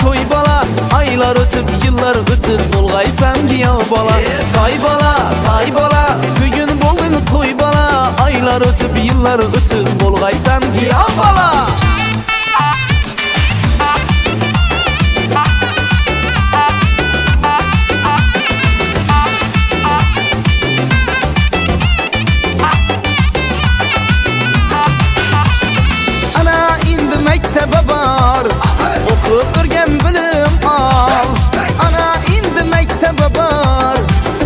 toy bala, aylar ötüp yıllar ötüp bulgaysan giyav bala. Tay bala, bugün buldun toy bala, aylar ötüp yıllar ötüp bulgaysan giyav bala. Ana indi mektebe bar, okup örgen bilim al. Ana indi mektebe bar,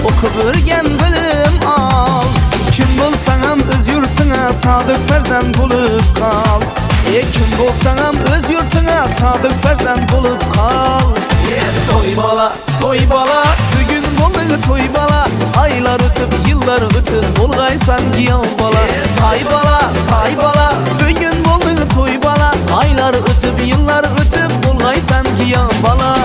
okup örgen bilim al. Kim bolsaňam öz yurtuna sadık ferzand bolup kal. Kim bolsaňam öz yurtuna sadık ferzand bolup kal. Toy bala, bugün buldun toy bala, aylar ötüp yıllar ötüp bulgaysan giyav bala. Tay bala, bugün buldun toy bala, aylar ötüp yıllar ötüp bulgaysan giyav bala.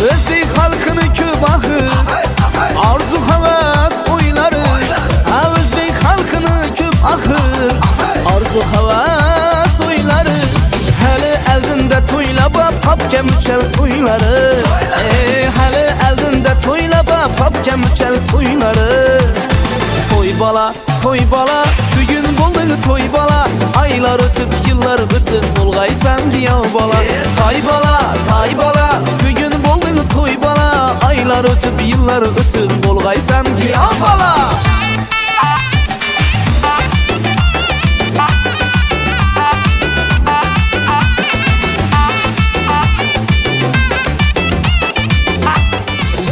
Özbek halkını köp ahır, arzu havas oyları. Özbek halkını köp ahır, arzu havas oyları. Hele eldinde toylaba papke müçel toyları. Hele eldinde toylaba papke müçel toyları. Toy bala, bugün buldun toy bala, aylar ötüp yıllar ötüp bulgaysan giyav bala. Tay bala, bugün buldun toy bala, aylar ötüp yıllar ötüp bulgaysan giyav bala.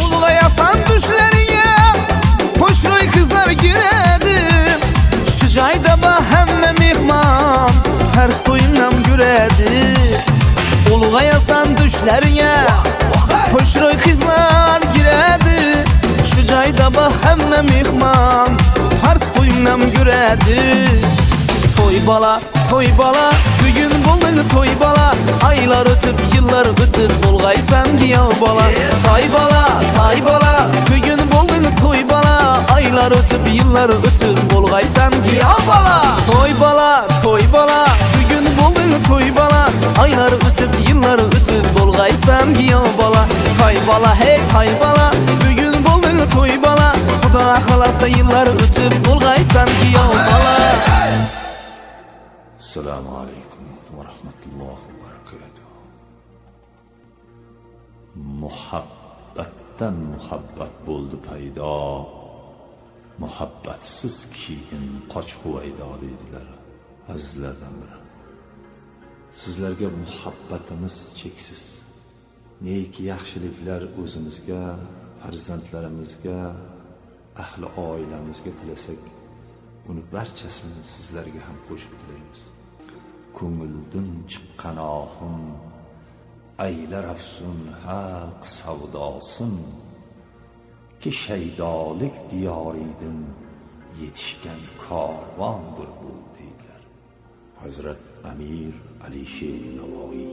Bulgayasan düşlerine hoşroy kızlar giredi. Şu cayda ba hemme mihman ters toyunam güredi. Bulgayasan düşlerine hoşroy kızlar giredi. Şu cayda ba hemme mihman ters toyunam güredi. Toy bala, bugün buldun toy bala, aylar ötüp yıllar ötüp bulgaysan giyav bala. Tay bala, bugün buldun toy bala, aylar ötüp yıllar ötüp bulgaysan giyav bala. Toy bala, bugün buldun toy bala, aylar ötüp yıllar ötüp bulgaysan giyav bala. Tay bala, bugün buldun toy bala, Xuda xalasa yıllar ötüp bulgaysan giyav bala. Assalamu alaikum ve rahmetullahi ve berekatuhu. Muhabbatdan muhabbat bo'ldi paydo, muhabbatsiz keyin qoch huvaydo deydilar azizlardan biri. Sizlarga muhabbatimiz cheksiz. Neki yaxshiliklar o'zimizga, farzandlarimizga, ahli oilamizga tilasak, uni barchasini sizlarga ham qo'shib tilaymiz. Ko'ngildan chiqqan ohim aylar afsun xalq savdosin, ki shaydolik diyoridan yetishgan korvondir bu deydilar Hazrat Amir Alisher Navoiy.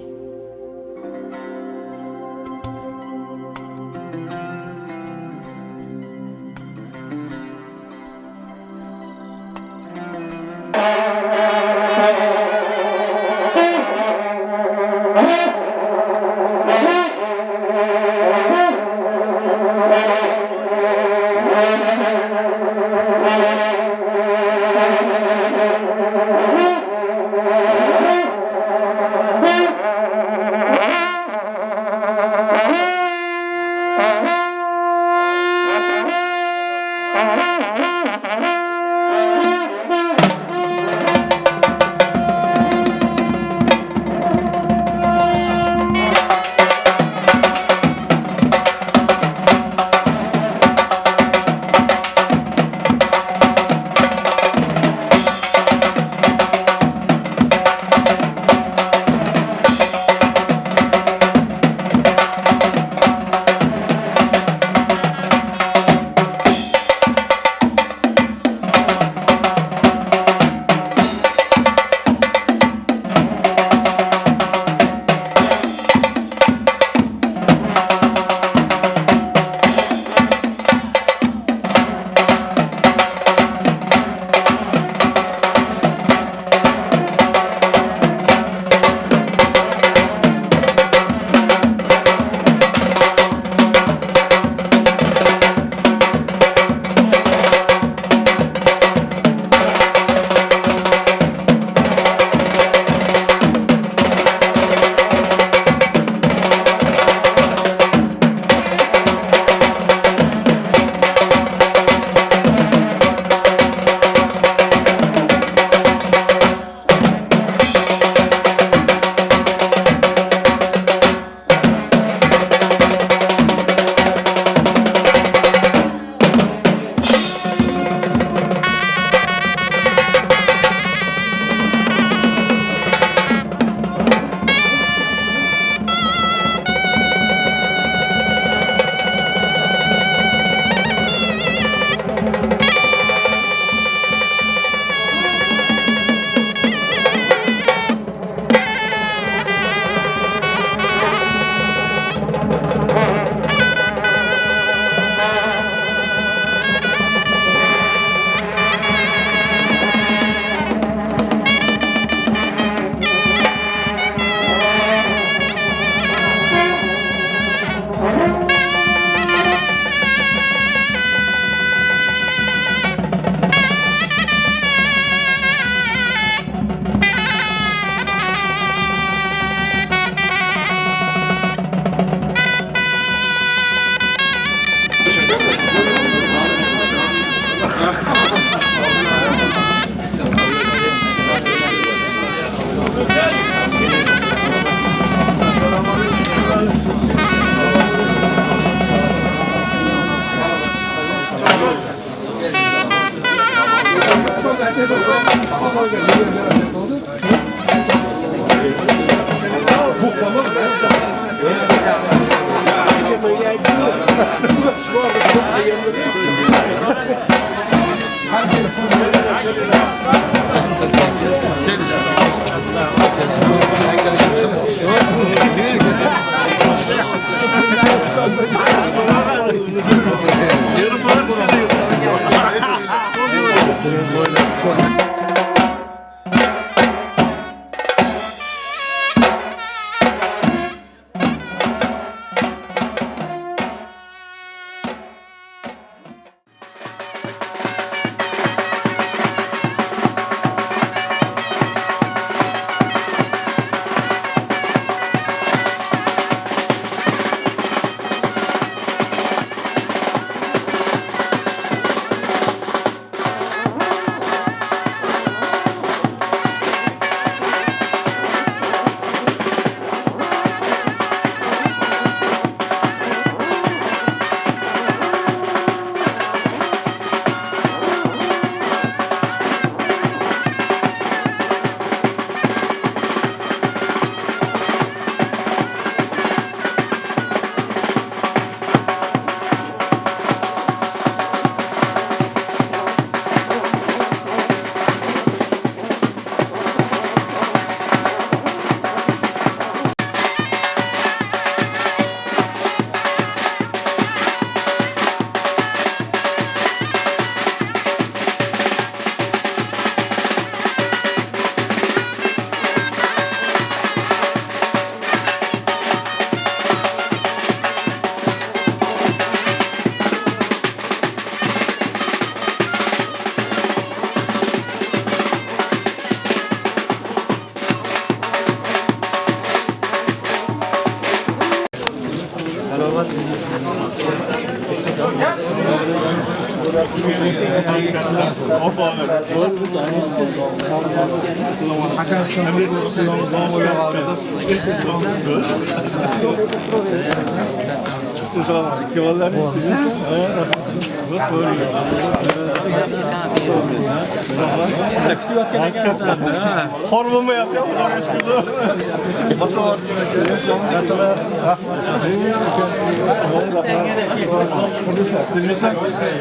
Horbumu yapıyor.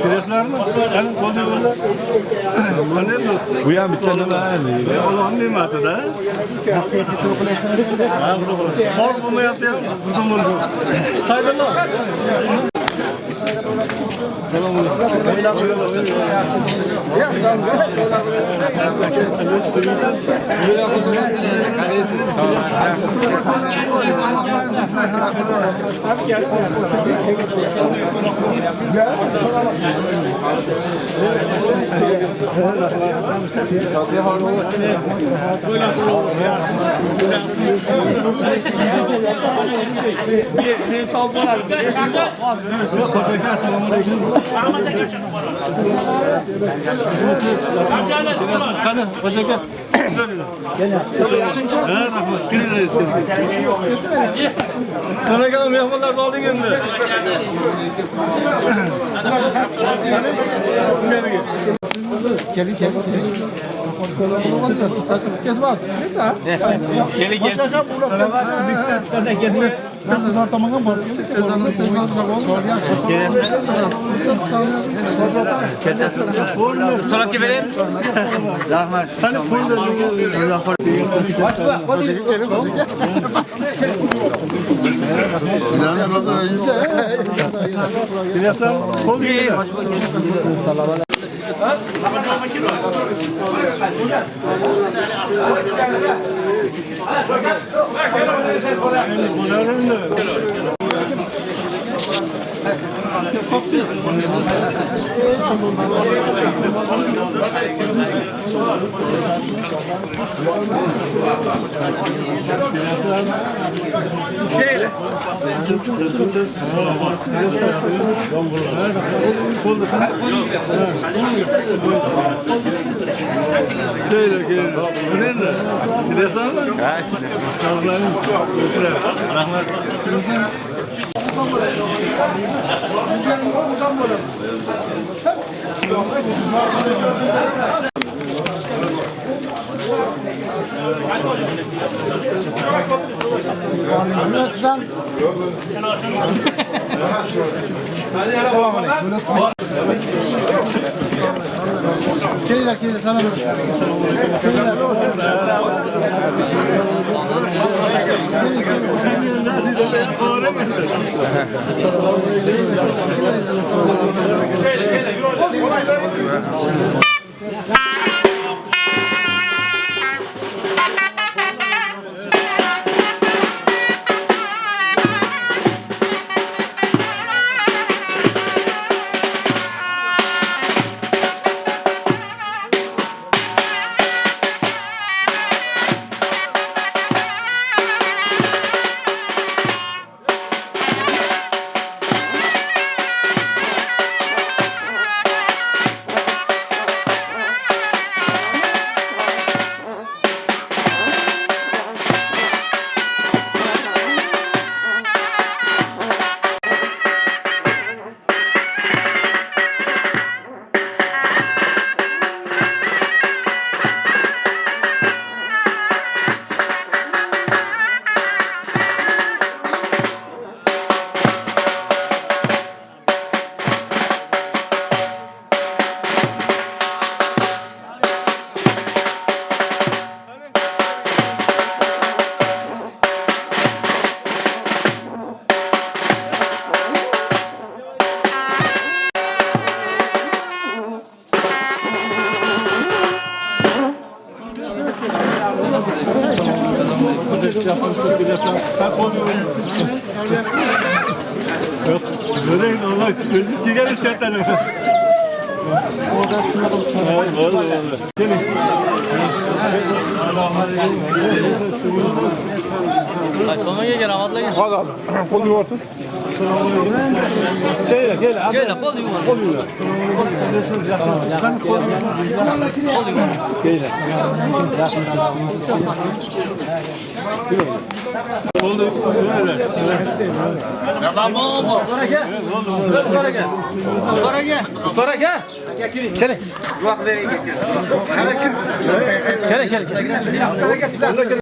Kiresler mi? Yani soruyorlar. Bu ya bir tane daha ne? Allah'ın nimeti de. Horbumu yapıyor. Saygılar. Kanı, bacak. Sana gelin mehmanlar da aldın şimdi. Gelin. Kes bak. Gelin. Sen ortamına bak. Sezonun Sonraki verin. Rahmet. Hani pul Nasılsın? Gel, sana bırak. Yok. Öyle Allah gözünüz ki gel iskenten. Vallahi. Gelin. Sonra gel rahatla gel. Hadi abi. Kol yuvarsın. Gel. Gel kol yuvar. Kol yuvar. Ben kol yuvar. Gel. Kol yuvar. Tamam mı? Sonra gel. Sonra gel. Sonra gel. Sonra gel. Gel. Bak nereye getir. Gel. Gel. Gel.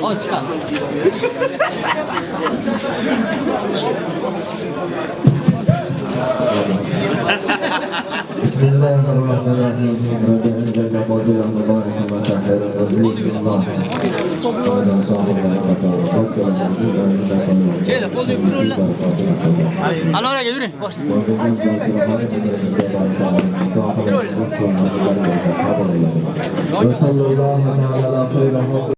Al çıkar. Bismillahirrahmanirrahim. Rabbi anzalna fawzan mubarakan wa tahira fadlillah. Gel kol yuvar. Al oraya gel yürü. Boş. Ve sallallahu ala khayri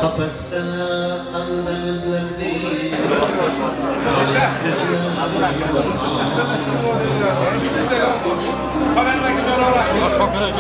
Kafeste ellerdi. Çok güzel.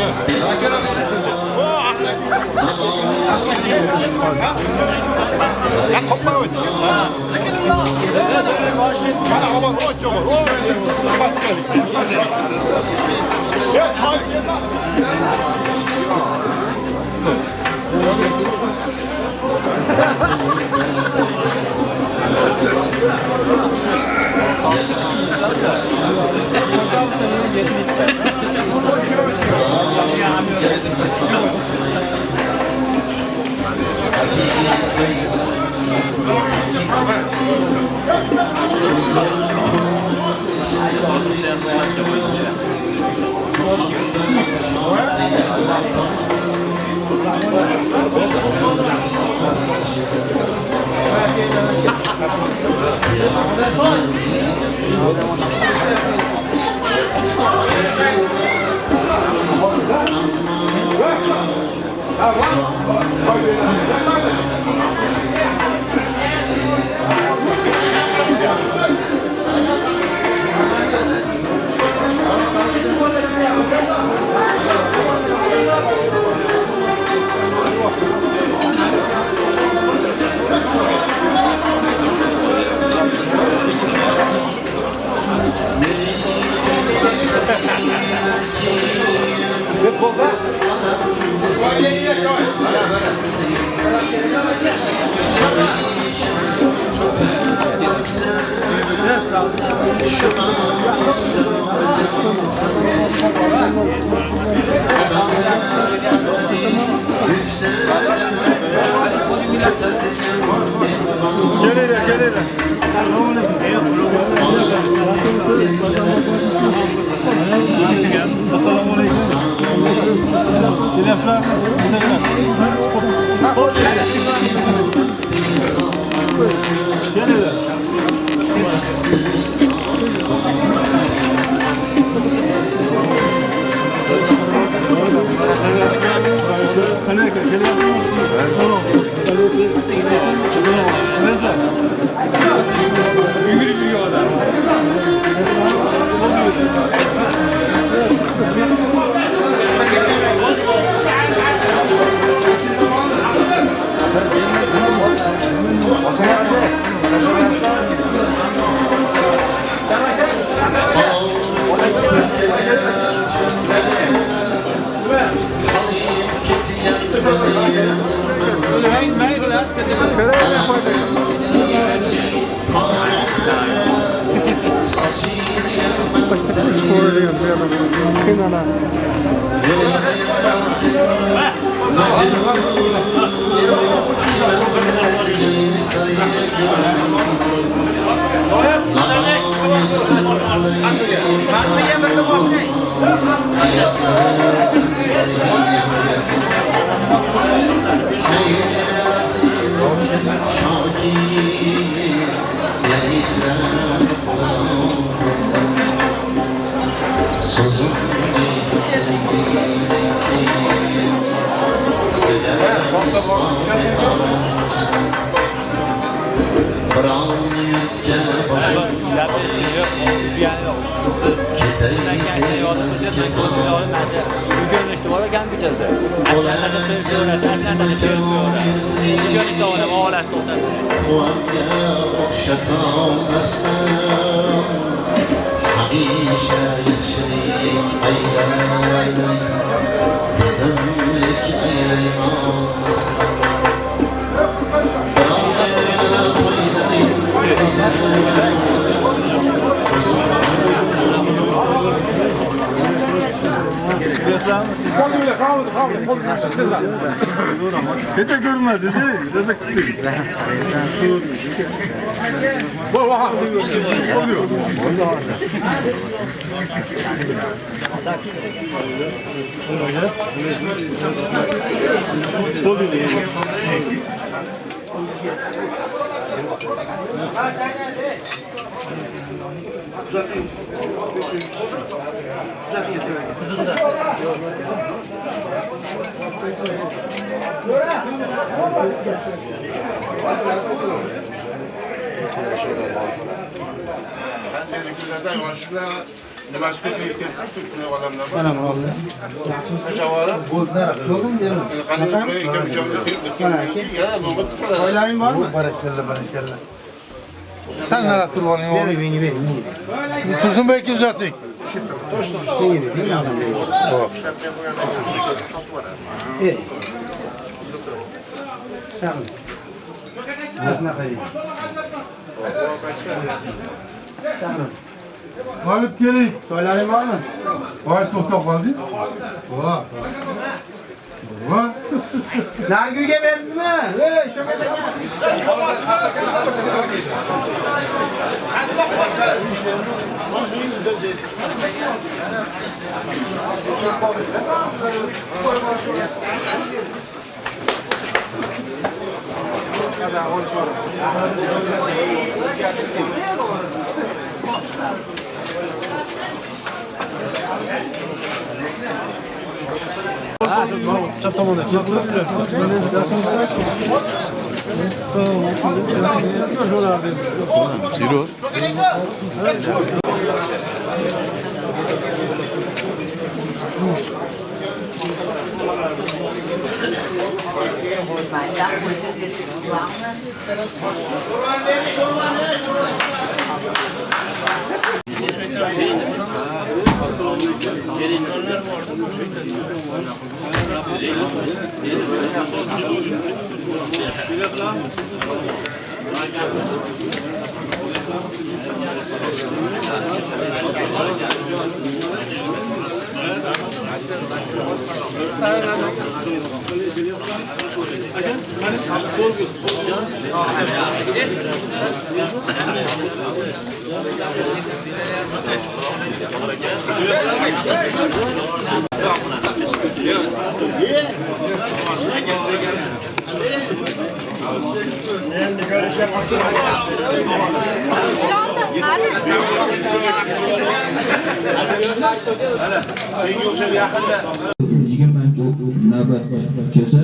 Kete görmedi değil, rezek değil. Oluyor. Ben tehlikelerden başka Başka bir ülke Türk'ün olanlar. Bana mı oldu? Oyların var mı? Barakalla. Sen nerede turbanın oğlum? Ver. Tursun belki uzattık. Galip gelin. Oyların var mı? Vay sokak kaldı. Vay. Vay. Nargül'e verdiniz mi? Şöyle de navbat kelsa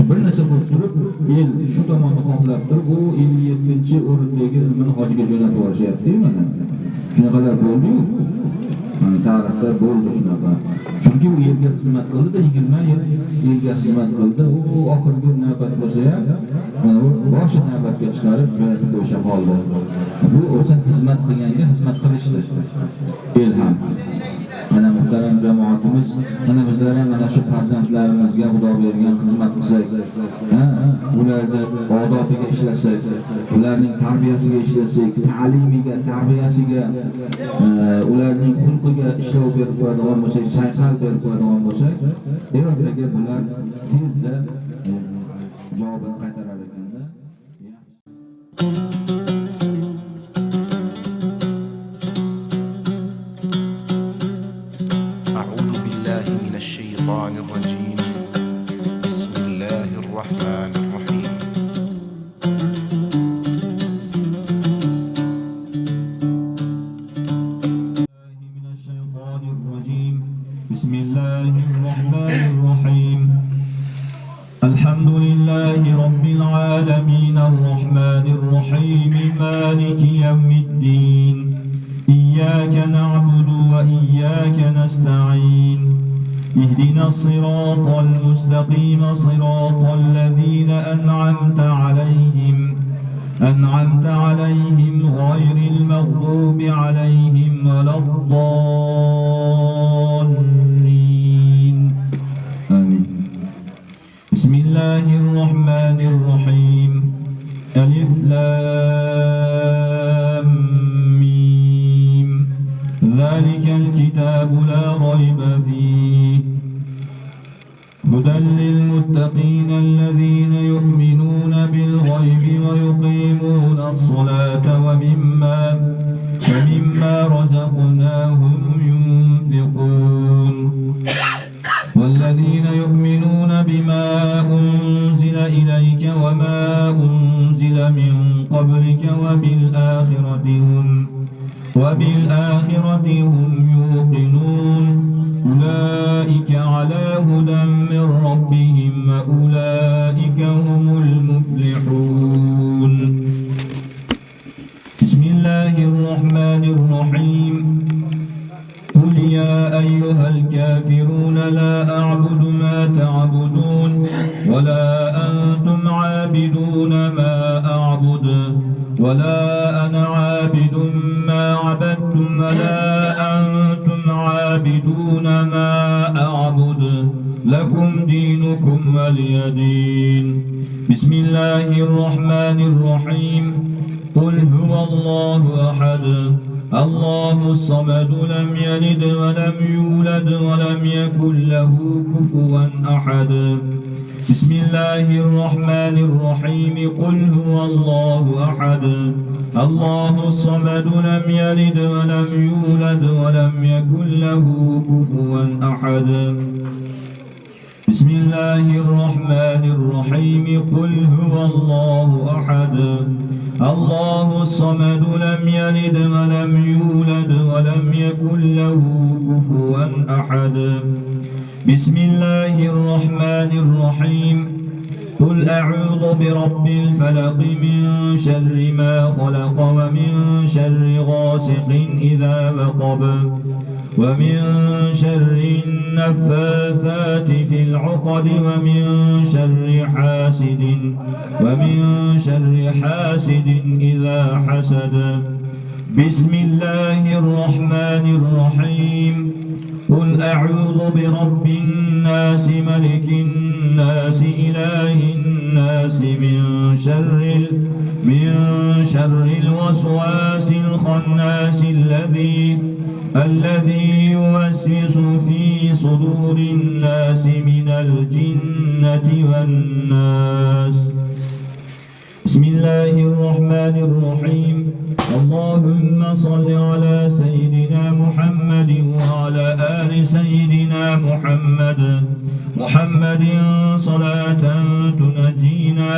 bir narsa bo'lib turib el shu tomonni xohlab turib u 57-o'rindagi nimani hojga jo'natib yuborishyapti mana shunaqalar bo'ldi-yu tarixda bo'ldi shunaqa chunki u yerga xizmat qildi 20 yil yerga xizmat qildi u oxirgi navbat bo'lsa ham mana u boshi navbatga chiqarib jo'natib qo'yisha qoldi bu o'zin xizmat qilganga xizmat qilishdi el ham mana muhtaram jamoatimiz mana bizlar ham mana shu farzandlarimizga Xudo bergan xizmat qilsak ularni odobiga ishlasak ularning tarbiyasiga ishlasak ta'limiga tarbiyasiga ularning xulqiga ishlov berib qo'yadigan bo'lsak sayqal berib qo'yadigan bo'lsak ertaga bular tezda javobini qaytarar ekanda أعوذ بالله من الشيطان الرجيم بسم الله الرحمن الرحيم من الشيطان الرجيم بسم الله الرحمن الرحيم الحمد لله رب العالمين الرحمن الرحيم مالك يوم الدين إياك نعبد وإياك نستعين اهدنا الصراط المستقيم صراط الذين أنعمت عليهم غير المغضوب عليهم ولا الضالين آمين بسم الله الرحمن الرحيم ألف لام ميم ذلك الكتاب لا ريب فيه هدى للمتقين الذين يؤمنون بالغيب ويقيمون الصلاة ومما رزقناهم ينفقون والذين يؤمنون بما أنزل إليك وما أنزل من قبلك وبالآخرة هم يوقنون أولئك على هدى من ربهم وأولئك هم المفلحون بسم الله الرحمن الرحيم عابدون ما أعبد ولا أنا عابد ما عبدتم ولا أنتم عابدون ما أعبد لكم دينكم ولي دين. بسم الله الرحمن الرحيم. قل هو الله أحد الله الصمد لم يلد ولم يولد ولم يكن له كفوا أحد. بسم الله الرحمن الرحيم. قل هو الله أحد الله الصمد لم يلد ولم يولد ولم يكن له كفوا أحد. بسم الله الرحمن الرحيم. قل هو الله أحد الله الصمد لم يلد ولم يولد ولم يكن له كفوا أحد. بسم الله الرحمن الرحيم. قل أعوذ برب الفلق من شر ما خلق ومن شر غاسق إذا وقب ومن شر النفاثات في العقد ومن شر حاسد إذا حسد. بسم الله الرحمن الرحيم. قل أعوذ برب الناس ملك الناس إله الناس من شر الوسواس الخناس الذي يوسوس في صدور الناس من الجنة والناس. بسم الله الرحمن الرحيم. اللهم صل على سيدنا محمد وعلى آل سيدنا محمد صلاة تنجينا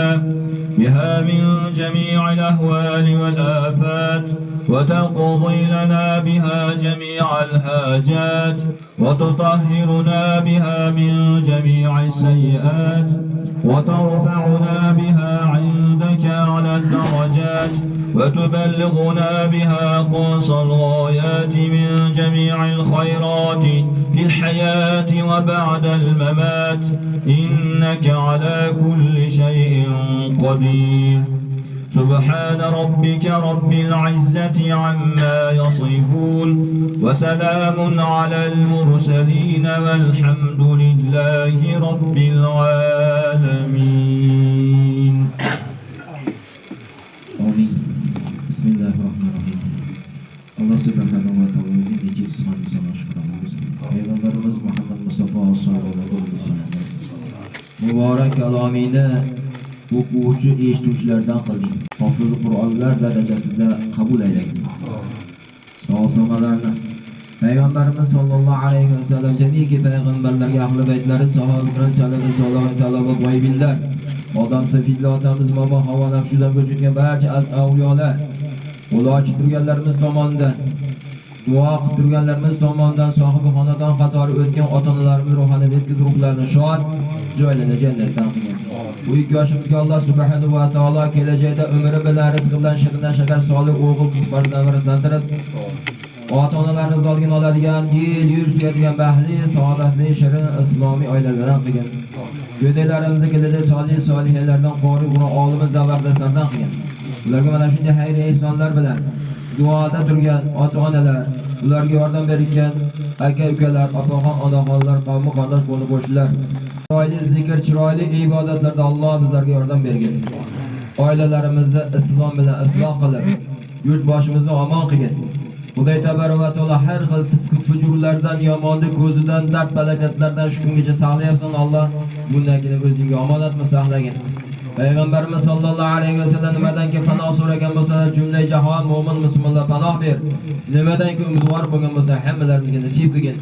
بها من جميع الأهوال والآفات وتقضي لنا بها جميع الحاجات وتطهرنا بها من جميع السيئات وترفعنا بها عندك على الدرجات وتبلغنا بها قصى الغايات من جميع الخيرات في الحياة وبعد الممات إنك على كل شيء قدير. سبحان ربك رب العزة عما يصفون وسلام على المرسلين والحمد لله رب العالمين. آمين. بسم الله الرحمن الرحيم. Allah subhanahu wa ta'ala nice sana şükranlarız. Peygamberimiz Muhammed Mustafa sallallahu aleyhi ve sellem mübarek kelamini o'quvchi eshituvchilardan qilding. Hofil Qur'onlar darajasida qabul aylading. Savob-samalarni Peygamberimiz sallallohu alayhi ve sellem jamiki peygamberlarga ahli baytlari, sahobalar, salafi solih, talabat va billar, odam safiylar otamiz momo havolab shudan ko'chirgan barcha avliyolar, ulochi turganlarimiz tomonidan, duo qilib turganlarimiz tomonidan sohibi xonadon qatori o'tgan ota-onalarimiz ruhoniy ruhlarini shod joylarni jannatdan qilgan. Bu ikki yoshimizga Alloh subhanahu va taolo kelajakda umri bilan, rizqi bilan shirin shakar solih o'g'il qiz farzandlarni ota-onalarimiz olgan oladigan, yil yuz suyadigan baxtli, saodatli, shirin islomiy oilalardan qilgan. Go'daylarimizni kelajak solih solihlardan qori Qur'on olimi zabardastlardan qilgan. Ularga mana shunday xayr ehsonlar bilan duoda turgan ota-onalar, ularga yordam bergan aka-ukalar, opaxon, onaxonlar, qavmi qardosh bo'lib qo'shnilar, chiroyli zikr, chiroyli ibodatlarda Alloh bizlarga yordam bergan. Oilalarimizni islom bilan isloh qilib, yurt boshimizni omon qilgan. Xudoy tabaraka va taolo har xil fisq fujurlardan, yomonlik ko'zidan, dard balakatlardan shu kungacha saqlayapsan Alloh. Bundan keyin o'zingga omonat saqlagin. Peygamberimiz sallallohu alayhi ve sellem nimadanki fano so'ragan bo'lsalar, jumla jahon mo'min musulmonlar panoh ber. Nimadanki umidvor bo'lgan bo'lsa, hammalarimizga nasib qilgin.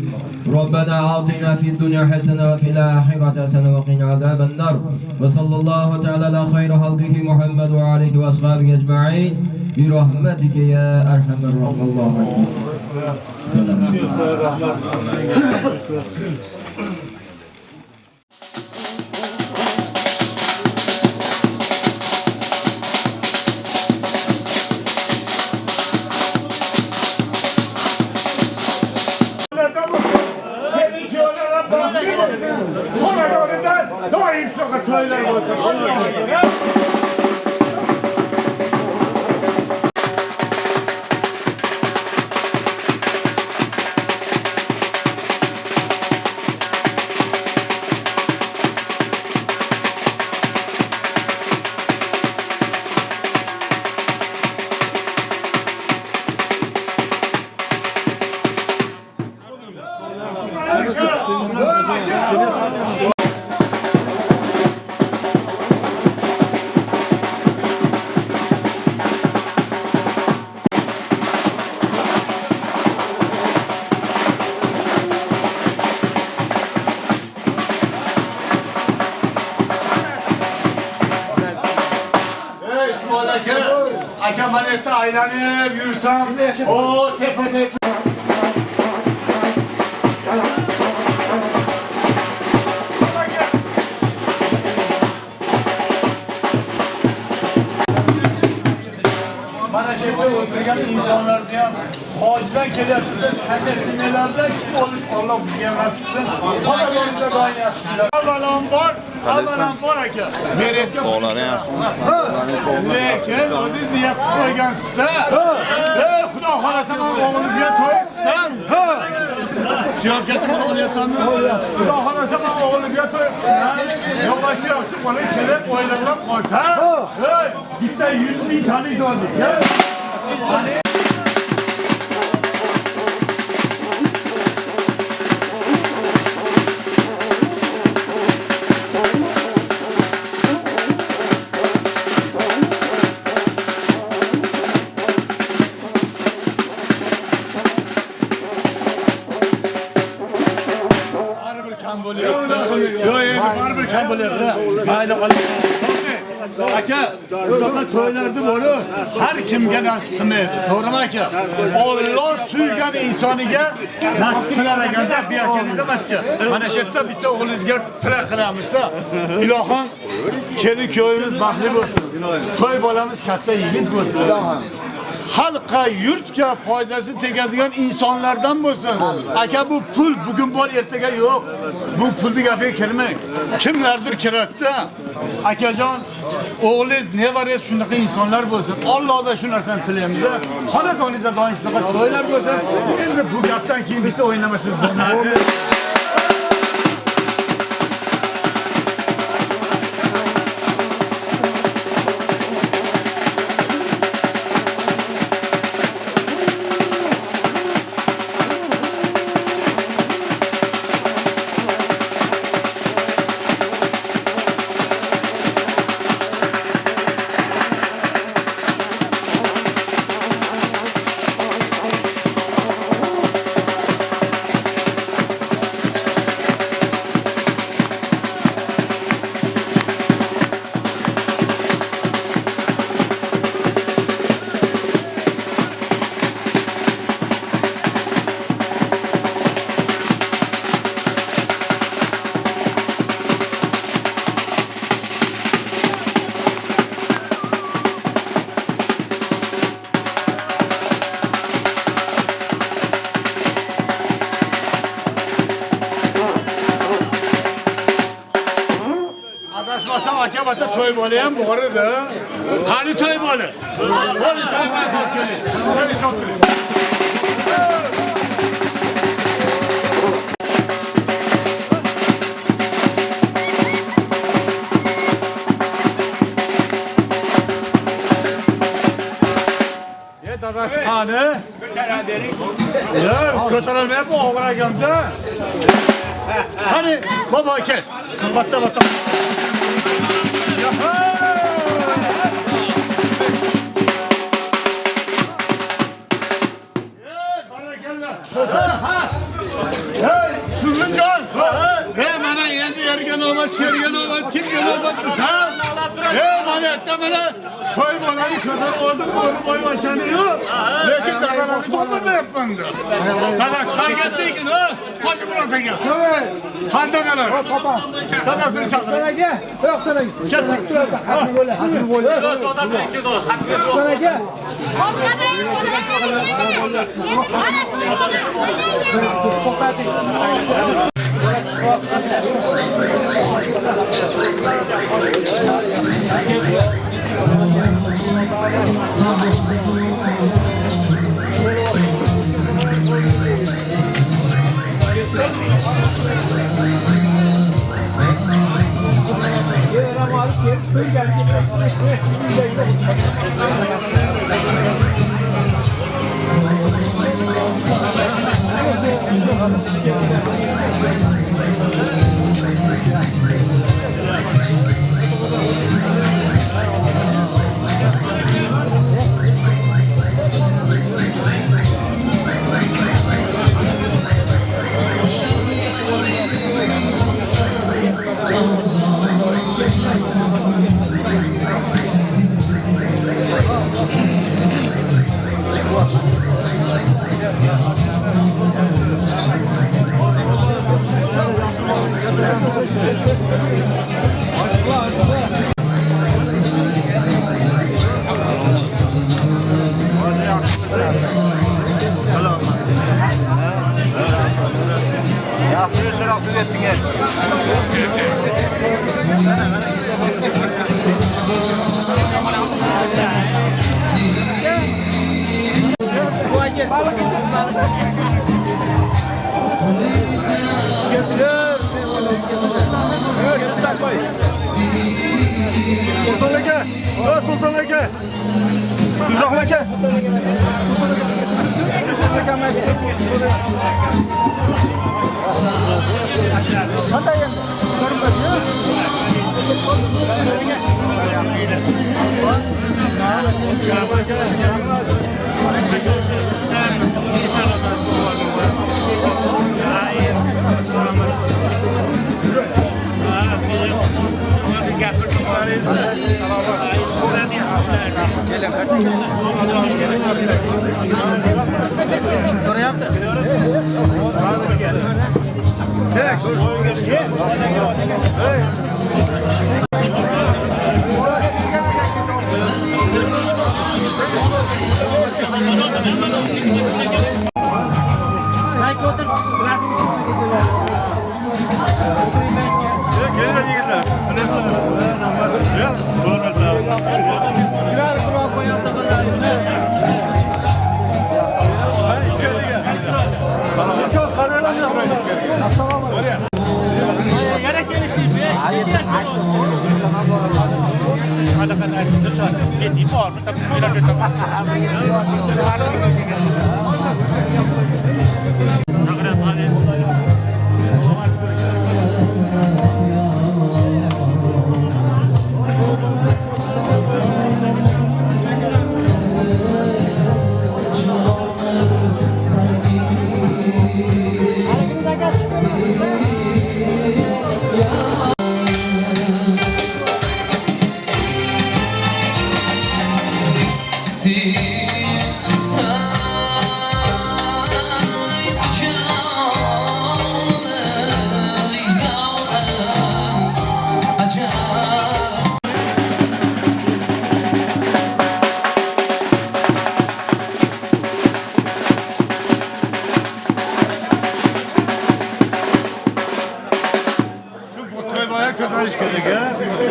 Robbana atina fid dunya hasana va fil oxirati hasana va qina azaban nar. Va sallallohu ta'ala ala khayri xalqihi Muhammad va alihi va ashabihi ajma'in. Bi rahmatika ya arhamar rahimin. Selam. Dolayım şu kadar toylar olsun. aka mana yerda aylanib yursam, o tepada mana shu yerda o'tirgan insonlarga ham hojdan kelyapsiz, hakamlardan kim olib Alloh bizga nasib qilsin. Xonadoningizda doim yaxshilar. Avvalambor aka. Meretga qo'llar yaxshi. Lekin o'zingiz niyat qo'ygansizda. Xudo xolasa men o'g'limga to'y qilsam, siyobkasi olyapsanmi? Xudo xolasa men o'g'limga to'y qilsam, yo'qoshi yaxshi bola kelib o'ylab qolsa, bitta 100 ming talik oldik. Aka, bunaqa to'ylarda bo'lib, har kimga nasib qilmaydi. To'g'rimi aka? Alloh suygan insoniga nasib qilar ekanda, bu akangiz demakki. Mana shu yerda bitta o'g'lingizga tilak qilamizda. Ilohim, kelin kuyovimiz baxtli bo'lsin. To'y bolamiz katta yigit bo'lsin. Xalqqa, yurtga foydasi tegadigan insonlardan bo'lsin. Aka bu pul bugun bor, ertaga yo'q. Bu pulni gapiga kirmang. Kimlardir kiradi. Akajon, o'g'lingiz, nevarangiz shunaqa insonlar bo'lsin. Allohdan shu narsani tilaymiz. Xonadoningizda doim shunaqa to'ylar bo'lsin. Endi bu gapdan keyin bitta o'ynamasingiz bo'lmaydi. Adashmasam akabata to'y bola ham bor edi. Qani to'y bola? Qani to'y bola keling. Qani çok keling. Dadasi qani? Yo'q, ko'tarilmayapti, og'raganda. Qani, bobo aka. Batta. Suzunjon. Mana endi yerga navbat, sherga navbat, kimga navbat desam, mana yerda mana to'y bolani ko'tarib oldim, qo'y boshani yo'q. Lekin dadasi bo'lmayapmanda. Dadasi qayerga ekan, Qo'shi Murod aka. Qandanalar. Dadasini chaqirib. Sanaga, yo'q sanaga. Ketdik. Xatni bo'la. Sanaga. takdir ettiniz. Sultan aka, Sultan aka. Rahmat aka. Qanday endi?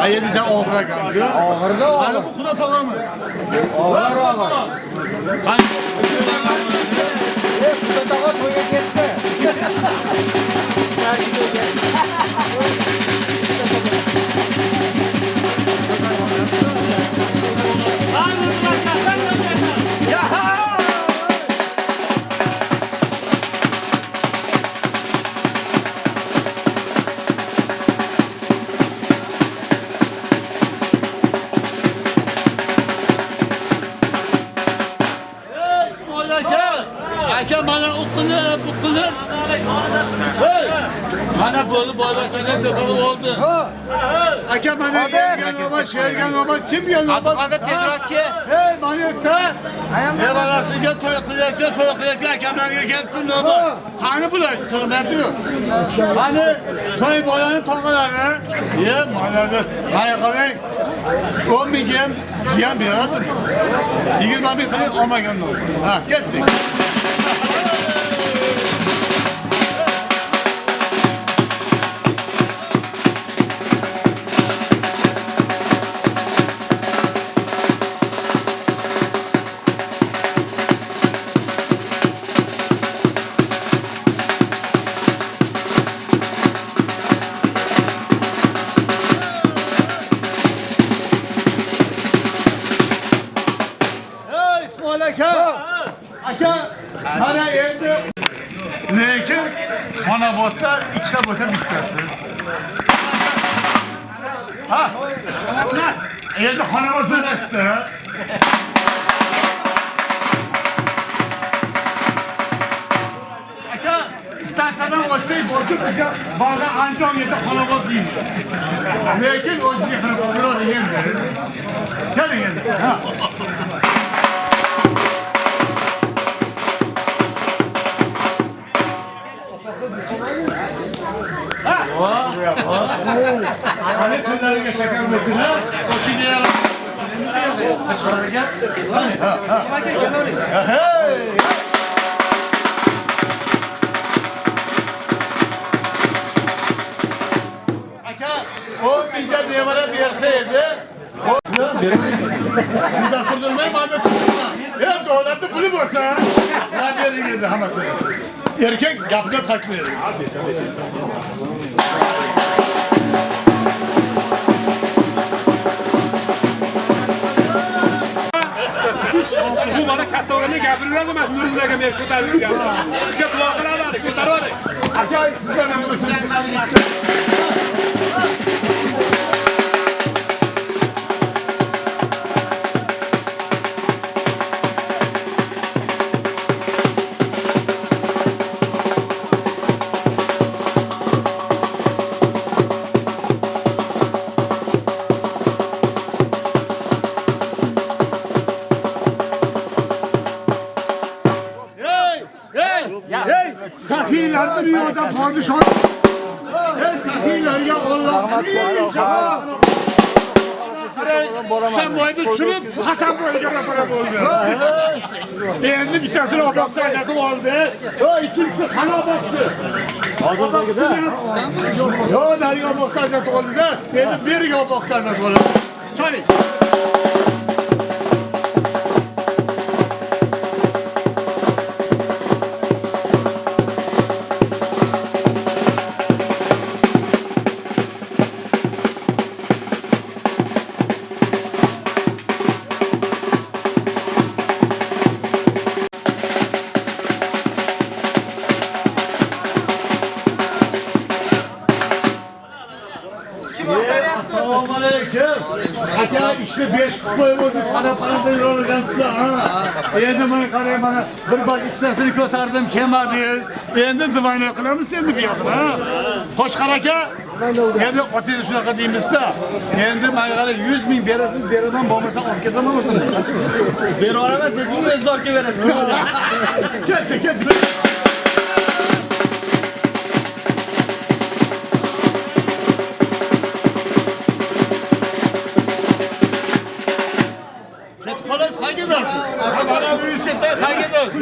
Ayelice obra kanka. Ağırda ağır. Hani bu kuda toga mı? Ağır ağır. Kuda toga toya ketdi. Aka bana o'qilib, bu qilib. Mana bo'ldi, boylarchadan to'qib oldi. Aka mana yergan navbat, shergan navbat, kimga navbat? Hozir tezroqki. Hey, mana yerda. Nevarasiga to'y qilayotgan akamlarga kelibdi navbat. Qani bular? Turmabdi-yu. Mana to'y bolani tog'alari. Mana qarang. 10 mingga ham jiyan beradi. 20 ming qilib olmagan navbat. Ha, ketdik. Aka, mana endi lekin xonobodda ikkita bo'lsa bittasi. Ha, emas. Endi xonobod bilasizda. Aka, istansiyadan o'tsak, borib bizga bog'da anjom yesa xonobod deymiz. Lekin o'zingizga qilib qisqaroq endi. Keling endi. Ha. Hani kunlarga shakar bo'lsa, qo'shniga yaroq. Qo'shniga. bersa edi. Sizdan turdurmayman, hadi turdurma. Davlatni puli bo'lsa, nima bering edi hammasi. Erkak gapga qaytmaydi. Bu bana katta oranı gapirgan emas, Nurillaga men ko'tarib yurgan. Sizga duo qilaman, ko'tarib. Aka, sizdan ham saxiylar dunyoda podshoh. Saxiylarga Alloh sen boyda tushirib, Hasan boyga rapara bo'ldi. Endi bittasini olib boqsa ajratib oldi. Ikkinchisi qana boqsi. Yo, nariga boqsa ajratib oldi-da, endi beriga boqsa ajratib oldi. Cho'ling. Assalomu alaykum. Aka, ishni 5 qilib qo'yib o'zing qana-qanada yurolgansizlar, ha? Endi men qarang, mana bir bak ikkitasini ko'tardim, kelmadingiz. Endi nimaini qilamiz endi bu yoqda, ha? Qo'shqar aka, endi otingiz shunaqa deymiz-da. Endi menga qarang 100 ming berasiz, beraman, bo'lmasa olib ketaman o'zim. Bera olaman, dedingiz, o'zingiz olib kelaverasiz. Ketdi. Bana bu işette kaygıdız.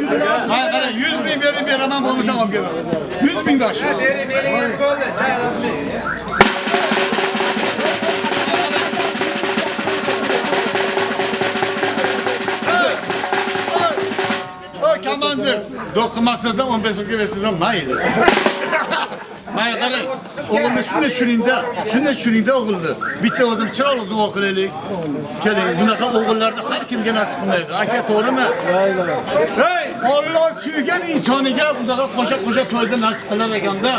Bana 100 bin verip veremem olacağım amcalar. 100 bin başı. O kamandır. Dokunmazsızdan 15 yıl gevesizden maydı. Maya qarang, o'g'ilni shunday shuningda o'g'ilni. Bitta o'zim chiroyli duo qilaylik. Keling, bunaqa o'g'illarni har kimga nasib qilmaydi. Aka, to'g'rimi? Hey, Alloh suygan insoniga bunaqa qo'sha to'yda nasib qilar ekanda.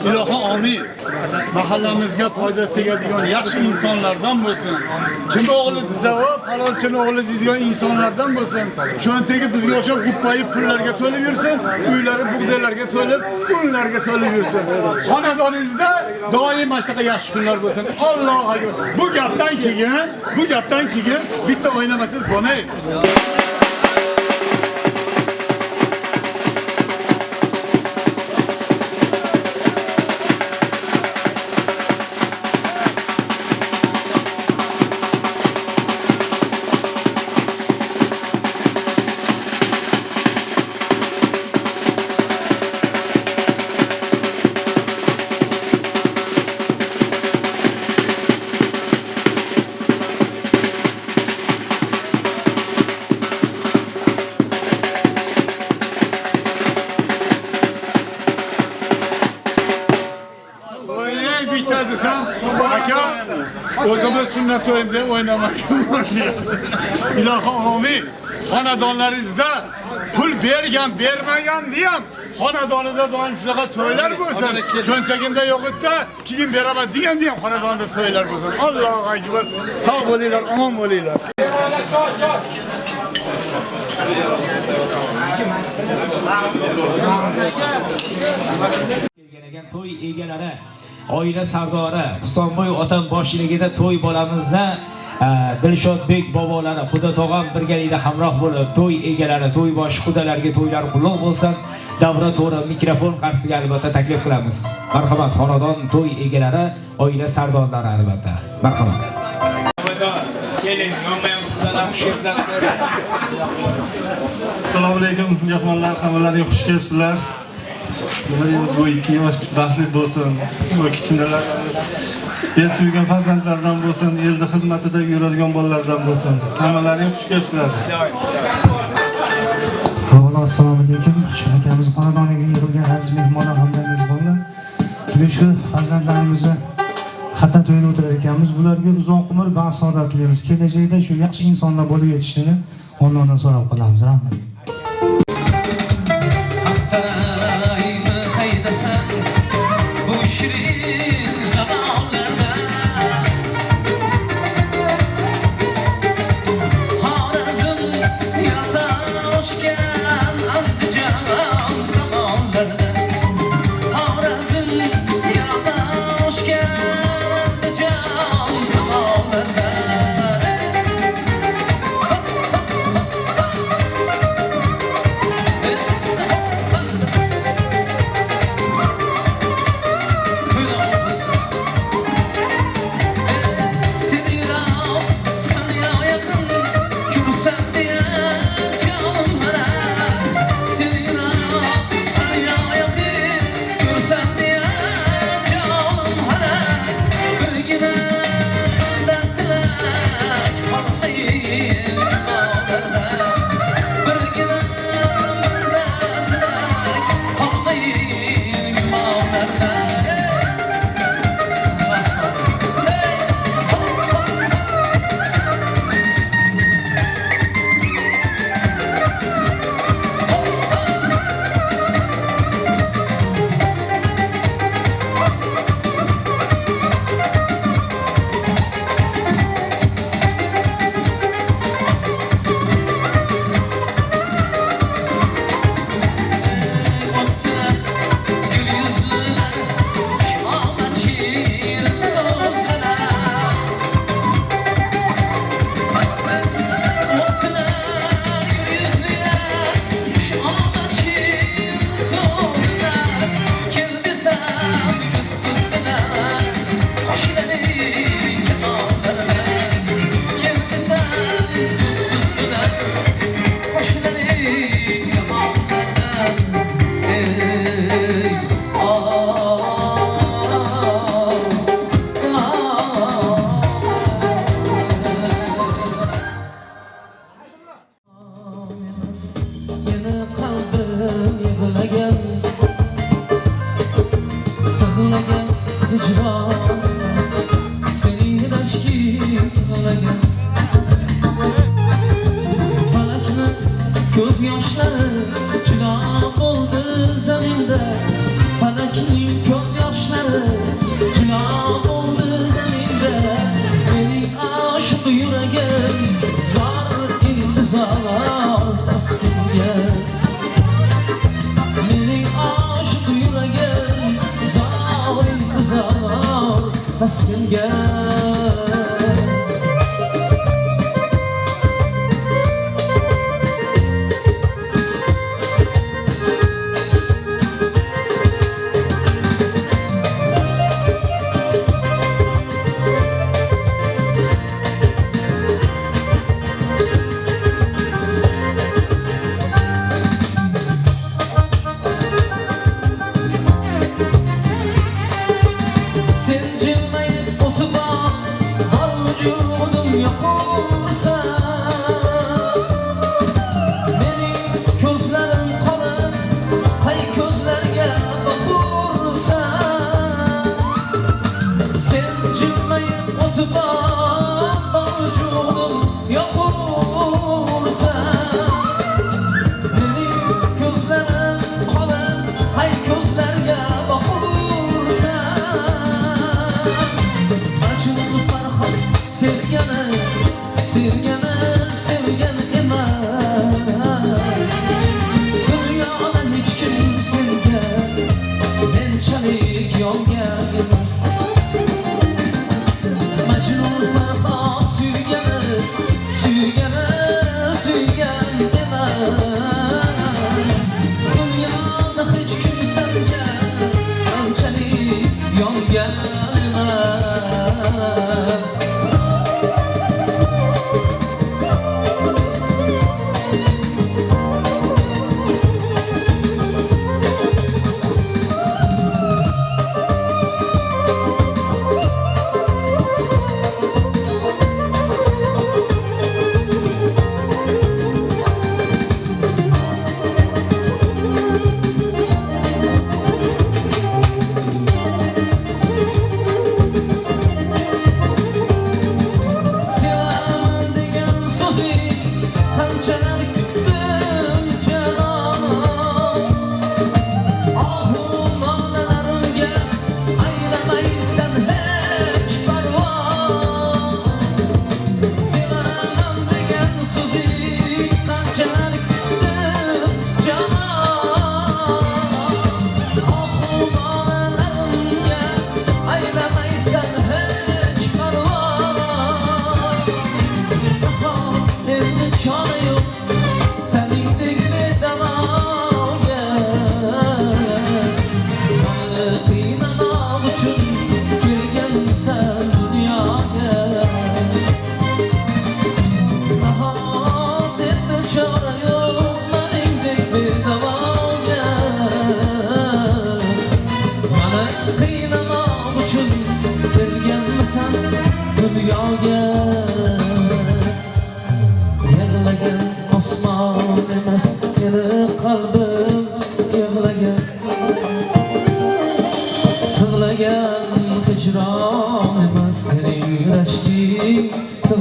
Ilohim amin. Mahallamizga foydasi tegadigan yaxshi insonlardan bo'lsin. Kim o'g'li desa, falonchini o'g'li deydigan insonlardan bo'lsin. Cho'ntagi bizga o'xshab g'uppayib pullarga to'lib yursin, uylari bug'doylarga to'lib, pullarga to'lib yursin. Xonadoningizda doim mana shunaqa yaxshi kunlar bo'lsin. Allohu akbar. Bu gapdan keyin bitta o'ynamasangiz bo'lmaydi. O'zimiz sunnat o'yinda o'ynamak ilohim amin. Xonadonlaringizda pul bermagan ham xonadonida doim shunaqa to'ylar bo'lsin. Cho'ntagimda yo'q edi, keyin beraman degan ham xonadonda to'ylar bo'lsin. Allohu akbar. Sog' bo'linglar, omon bo'linglar. Kelgan to'y egalari, oila sardori Husanboy otam boshchiligida to'y bolamizda Dilshodbek bobolari, Xudo tog'am birgalikda hamroh bo'lib, to'y egalari, to'y boshi xudolarga to'ylar qutlug' bo'lsin. Davra to'g'ri mikrofon qarshisiga albatta taklif qilamiz. Marhamat, xonadon to'y egalari, oila sardorlari albatta. Marhamat. Keling, Assalomu alaykum, mehmonlar, hammalarga xush kelibsizlar. Nimalarimiz bu 2 yosh baxtli bo'lsin. Bu kichkinalar El suygan farzandlardan bo'lsin, elda xizmatida yuradigan bolalardan bo'lsin. Hammalaring xush kelibsizlar. Assalomu alaykum. Shu akamiz xonadoniga yig'ilgan aziz mehmonlar hamda mezbonlar. Bugun shu farzandlarimizni xatna to'yida o'tirar ekanmiz. Bularga uzoq umr, baxt-saodat tilaymiz. Kelajakda shu yaxshi insonlar bo'lib yetishishini Allohdan so'rab qolamiz. Rahmat.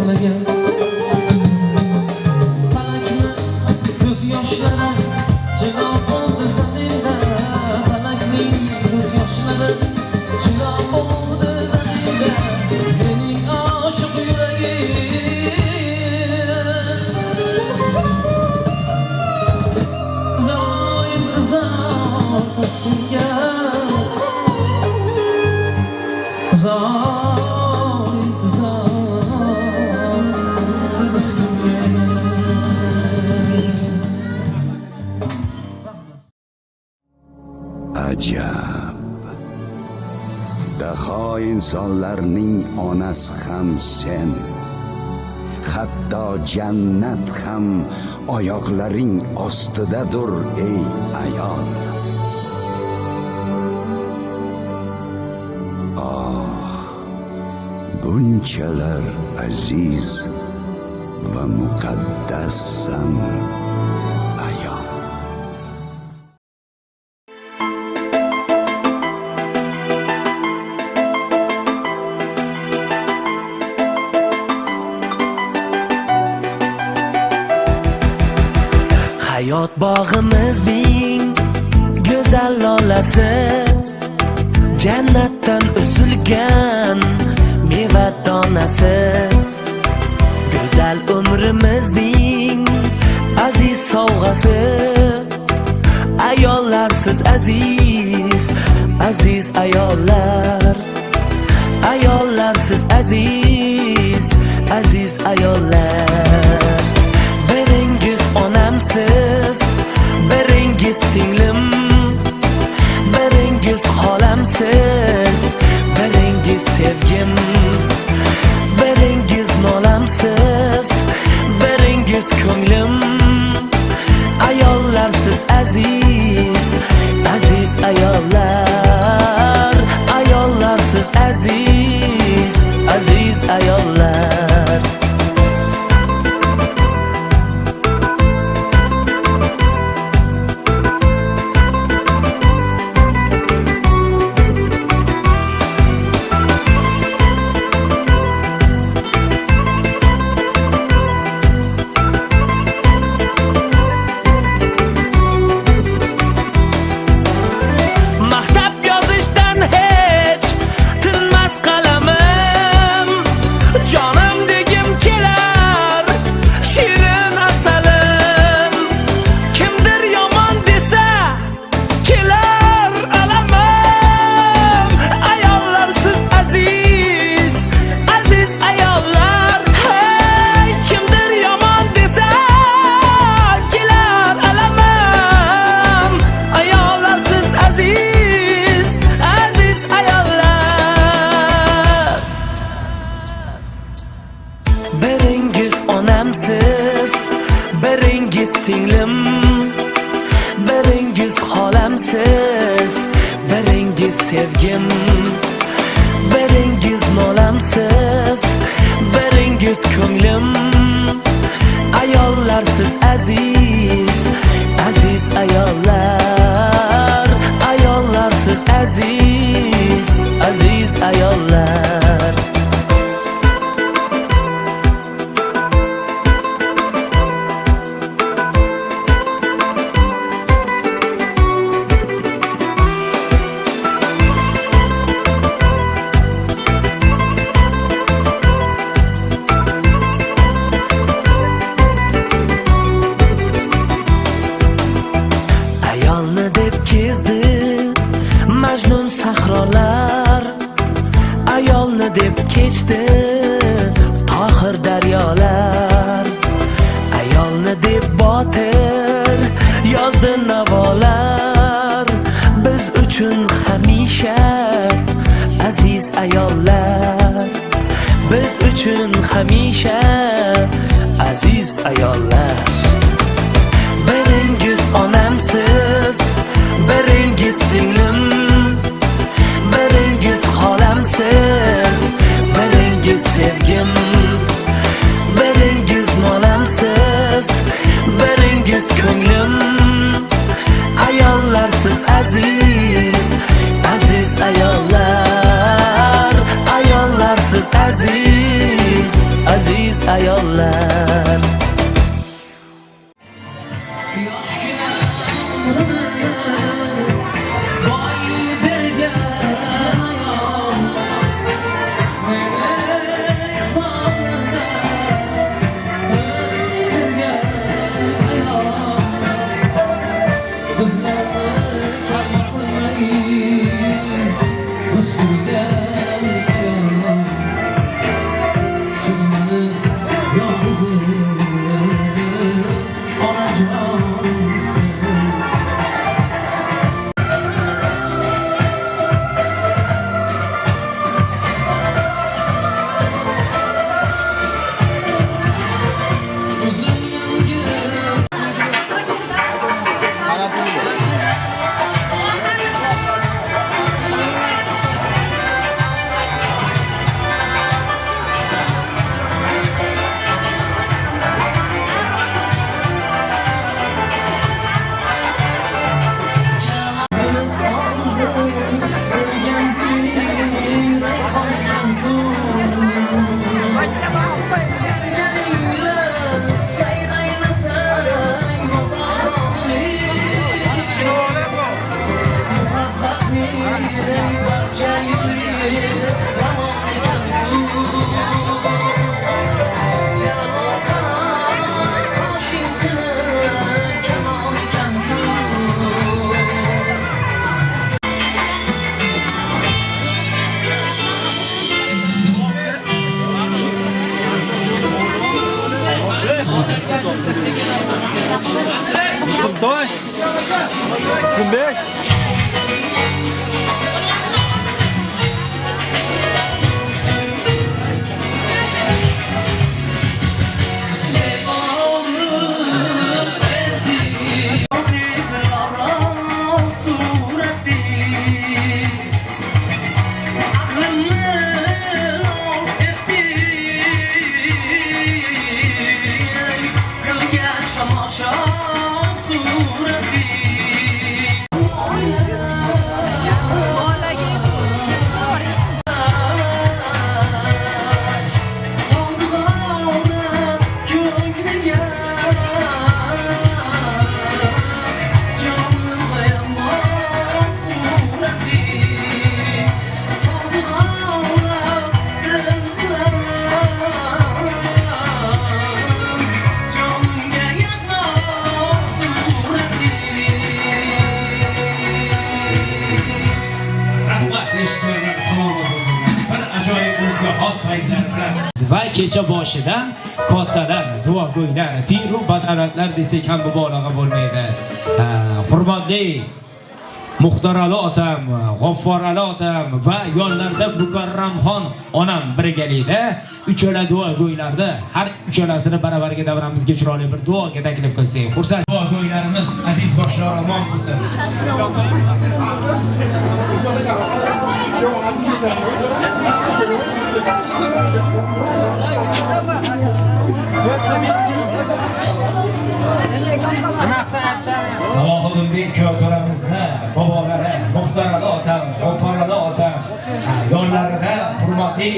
yig'lagan falakni ko'z yoshlari jilo bo'ldi zaminda falakning ko'z yoshlari jilo bo'ldi zaminda mening oshiq yuragim zor intizor taskinga zor intizor taskinga Ajab. Daho insonlarning onasi ham sen. Hatto jannat ham oyoqlaring ostidadir ey ayol. Bunchalar aziz va muqaddassan ayol. Hayot bog'imizning go'zal lolasi jannatdan uzilgan meva donasi go'zal umrimizning aziz sovg'asi ayollarsiz aziz aziz ayollar ayollarsiz aziz aziz ayollar biringiz onamsiz biringiz singlim biringiz xolamsiz biringiz sevgim biringiz nolamsiz biringiz ko'nglim ayollarsiz aziz aziz ayollar ayollarsiz aziz aziz ayollar biringiz onamsiz biringiz singlim biringiz xolamsiz biringiz sevgim biringiz nolamsiz biringiz ko'nglim ayollarsiz aziz aziz ayollar ayollarsiz aziz aziz ayollar ayolni deb kezdi majnun sahrolar ayolni deb kechdi tohir daryolar ayolni deb botir yozdi navolar biz uchun hamisha aziz ayollar biz uchun hamisha aziz ayollar biringiz onamsiz biringiz singlim biringiz xolamsiz biringiz sevgim biringiz nolamsiz biringiz ko'nglim ayollarsiz aziz aziz ayollar ayollarsiz aziz aziz ayollar. Va kecha boshidan kattalar, duogo'ylar, piru badalatlar desak ham mubolag'a bo'lmaydi. Hurmatli Muxtorali otam, G'afforali otam va yonlarda Mukarramxon onam birgalikda uchala duogo'ylarda har uchalasini baravarga davramizga chiroyli bir duoga taklif qilsak. Xursand duogo'ylarimiz aziz boshlar omon bo'lsin. Salohiddin ko'ramizni bobolari, Muxtorali otam, G'afforali otam yonlarida hurmatli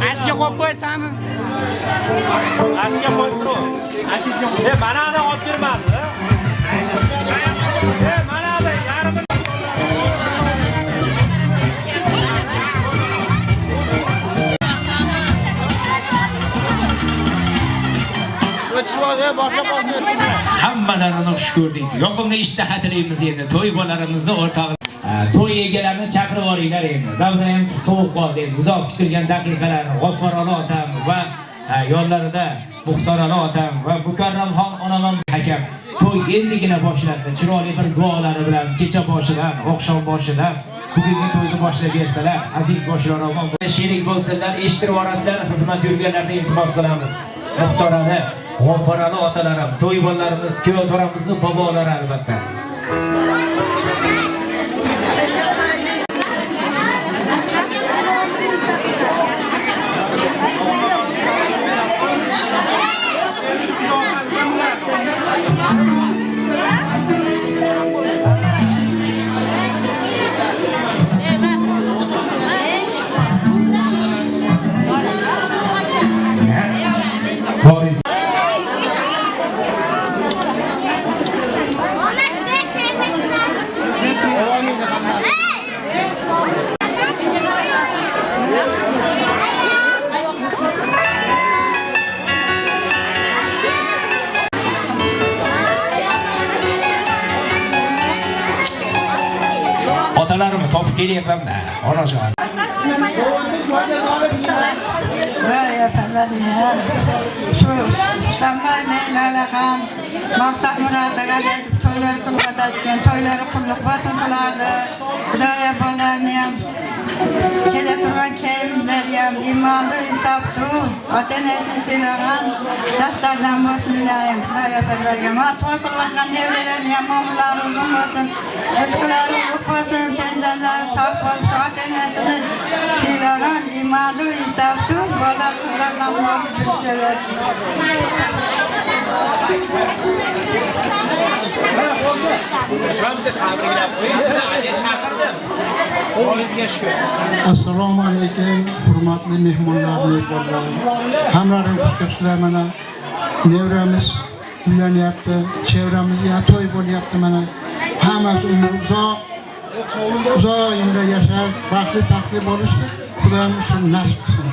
Ashga qo'yib qo'yasanmi? Ashga qo'yib tur. Ashga. Mana ana olib bermadi. Mana ana yarim hammalarini xush ko'rdik. Yoqimli ishtaha tilaymiz endi to'y bolarimizni o'rtog'i. To'y egalarini chaqirib olinglar endi. Davra ham sovuq qoldi endi. Uzoq kutilgan daqiqalarni G'afforali otam va yonlarida Muxtorali otam va Mukarramxon onam hakam to'y endigina boshlandi. Chiroyli bir duolari bilan kecha boshidan, oqshom boshidan bugungi to'yni boshlab bersalar, aziz boshlar omon sherik bo'lsinlar, eshittirib orasizlar, xizmat yurganlarga iltimos qilamiz. Muxtorali, G'afforali otalarim, to'y bolalarimiz, kuyovlarimizni bobolari albatta. kelyapman-da, onajon. Ya Parvardigor, shu Samay Meynalaxon maqsad murodiga yetib to'ylar qilib o'tadigan, to'ylari qulluq bo'lsin qilardi. Xudoya bularni ham kela turgan keyinlarga ham iymonli, insofli, ota-onasini siylagan yoshlardan bo'lsin ilohim. Xudoya Parvardigor, ma to'y qilayotgan nevaralarni ham umrlari uzun bo'lsin, rizqlari ko'p bo'lsin, tenjanlari sog' bo'lsin, ota-onasini siylagan iymonli, insofli bola qizlardan bo'lsin. Assalomu alaykum, hurmatli mehmonlar, mezbonlar. Hamlarim xush kelibsizlar. Mana nevramiz uylanyapti, chevramizda to'y bo'lyapti. Mana hammasi uzoq yillar yashash, baxtli taqdir bo'lishdi. Xudoyim shuni nasib qilsin.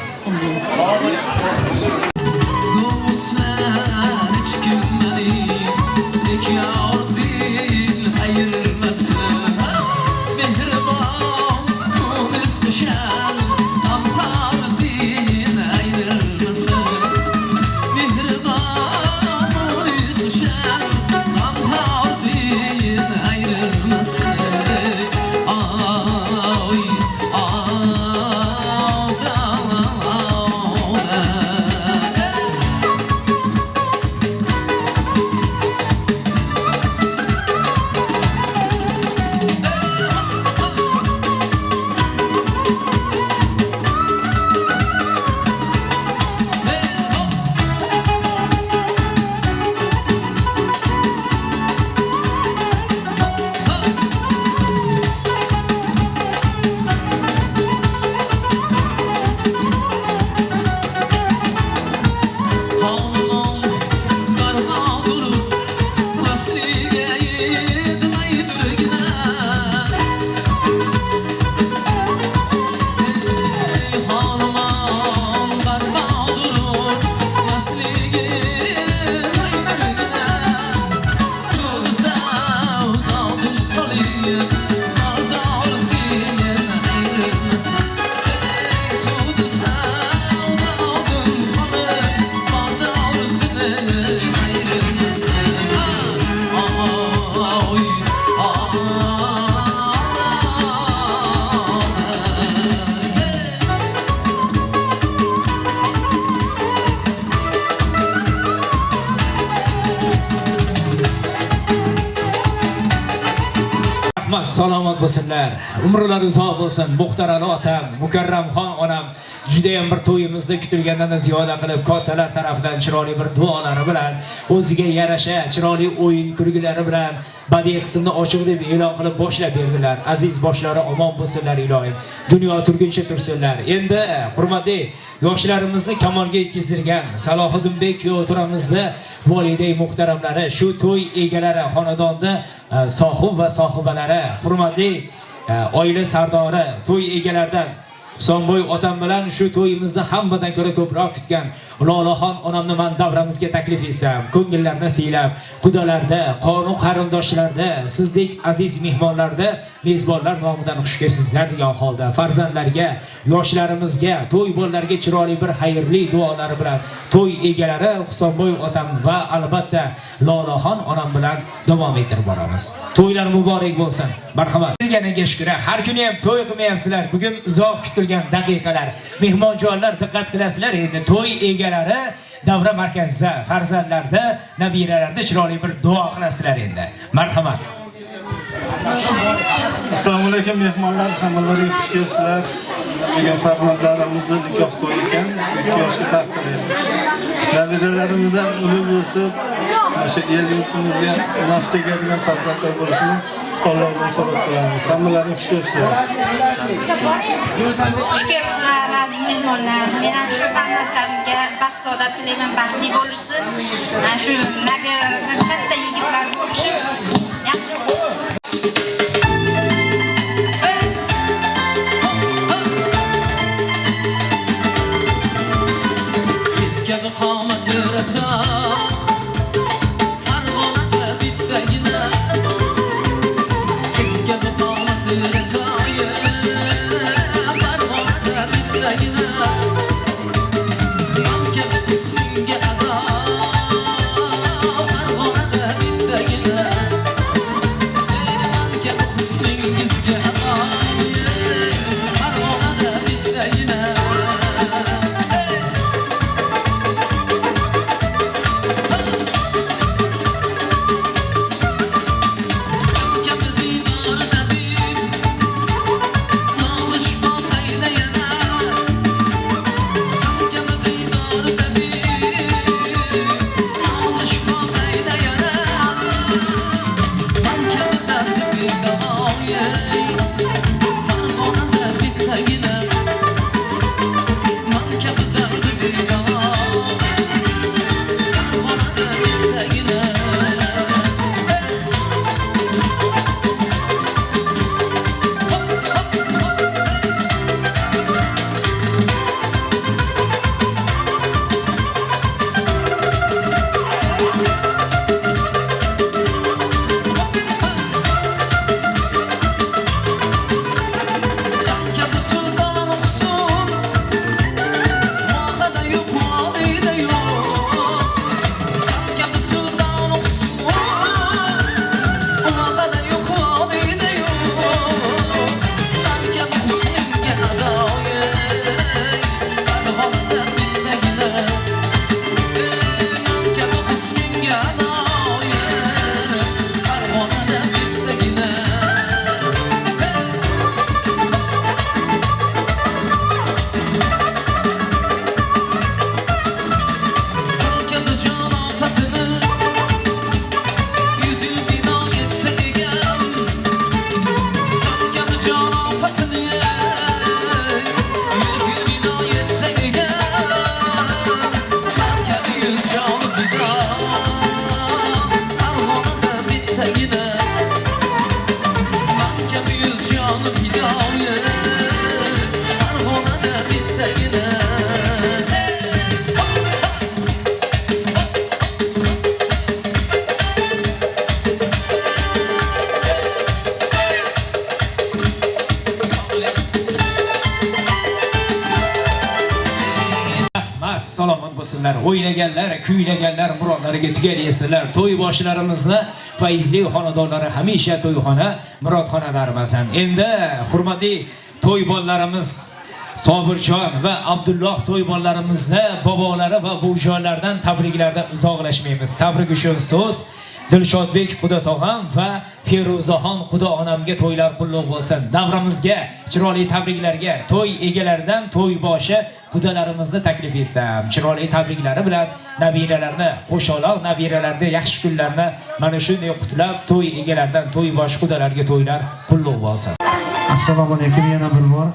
Salomat bo'lsinlar. Umrlari uzoq bo'lsin. Muhtaram otam, Mukarramxon onam juda ham bir to'yimizda kutilgandan ziyoda qilib kattalar tarafidan chiroyli bir duolari bilan, o'ziga yarasha chiroyli o'yin kulgilari bilan badiiy qismni ochiq deb e'lon qilib boshlab berdilar. Aziz boshlari omon bo'lsinlar ilohim. Dunyo turguncha tursinlar. Endi hurmatli yoshlarimizni kamolga yetkazilgan Salohiddinbek yo'tiramizni voliday muhtaramlari, shu to'y egalari, xonadonda sohib va sohibalari, hurmatli oila sardori, to'y egalaridan Husanboy otam bilan shu to'yimizni hammadan ko'ra ko'proq kutgan Lolaxon onamni men davramizga taklif etsam, ko'ngillarni siylab, qudalarda, qonun qarindoshlarda, sizdek aziz mehmonlarda, mezbonlar nomidan xush kelibsizlar degan holda farzandlarga, yoshlarimizga, to'y bolalarga chiroyli bir xayrli duolari bilan to'y egalari Husanboy otam va albatta Lolaxon onam bilan davom ettirib boramiz. To'ylar muborak bo'lsin. Marhamat. Kelganiga shukr. Har kuni ham to'y qilmayapsizlar. Bugun uzoq kutilgan daqiqalar. Mehmonjonlar diqqat qilasizlar. Endi to'y egalari davra markazida, farzandlarda, nabiralarda chiroyli bir duo qilasizlar endi. Marhamat. Assalomu alaykum mehmonlar, hammalaringiz xush kelibsizlar. Bugun farzandlarimizni nikoh to'yi ekan, 2 yoshga taqdirlaymiz. Nabiralarimiz ham ulug' bo'lib, o'sha el yurtimizga naf tegadigan farzandlar bo'lishini Allohdan so'rab qolamiz. Hammalaringiz xush kelibsizlar. Xush kelibsizlar aziz mehmonlar. Men ham shu farzandlarimga baxt saodat tilayman, baxtli bo'lishsin. Shu nabiralardan katta yigitlar bo'lishib, yaxshi qomati rasa Farg'onada bittagina senga qomati rasoyim sihat, salomat bo'lsinlar. O'ynaganlar, kuylaganlar murodlariga tugal yesinlar. To'y boshlarimizni faizli xonadonlari hamisha to'yxona, murodxona darmasan. Endi hurmatli to'y bollarimiz Sobirjon va Abdulloh to'y bollarimizni bobolari va buvijonlardan tabriklarda uzoqlashmaymiz. Tabrik uchun so'z Dilshodbek Xudo tog'am va Feruzaxon Xudo onamga to'ylar qutlug' bo'lsin. Davramizga chiroyli tabriklarga to'y egalaridan to'y boshi xudolarimizni taklif etsam. Chiroyli tabriklari bilan nabiralarni qo'shaloq, nabiralarda yaxshi kunlarni mana shunday qutlab, to'y egalaridan to'y boshi xudolarga to'ylar qutlug' bo'lsin. Assalomu alaykum, yana bir bor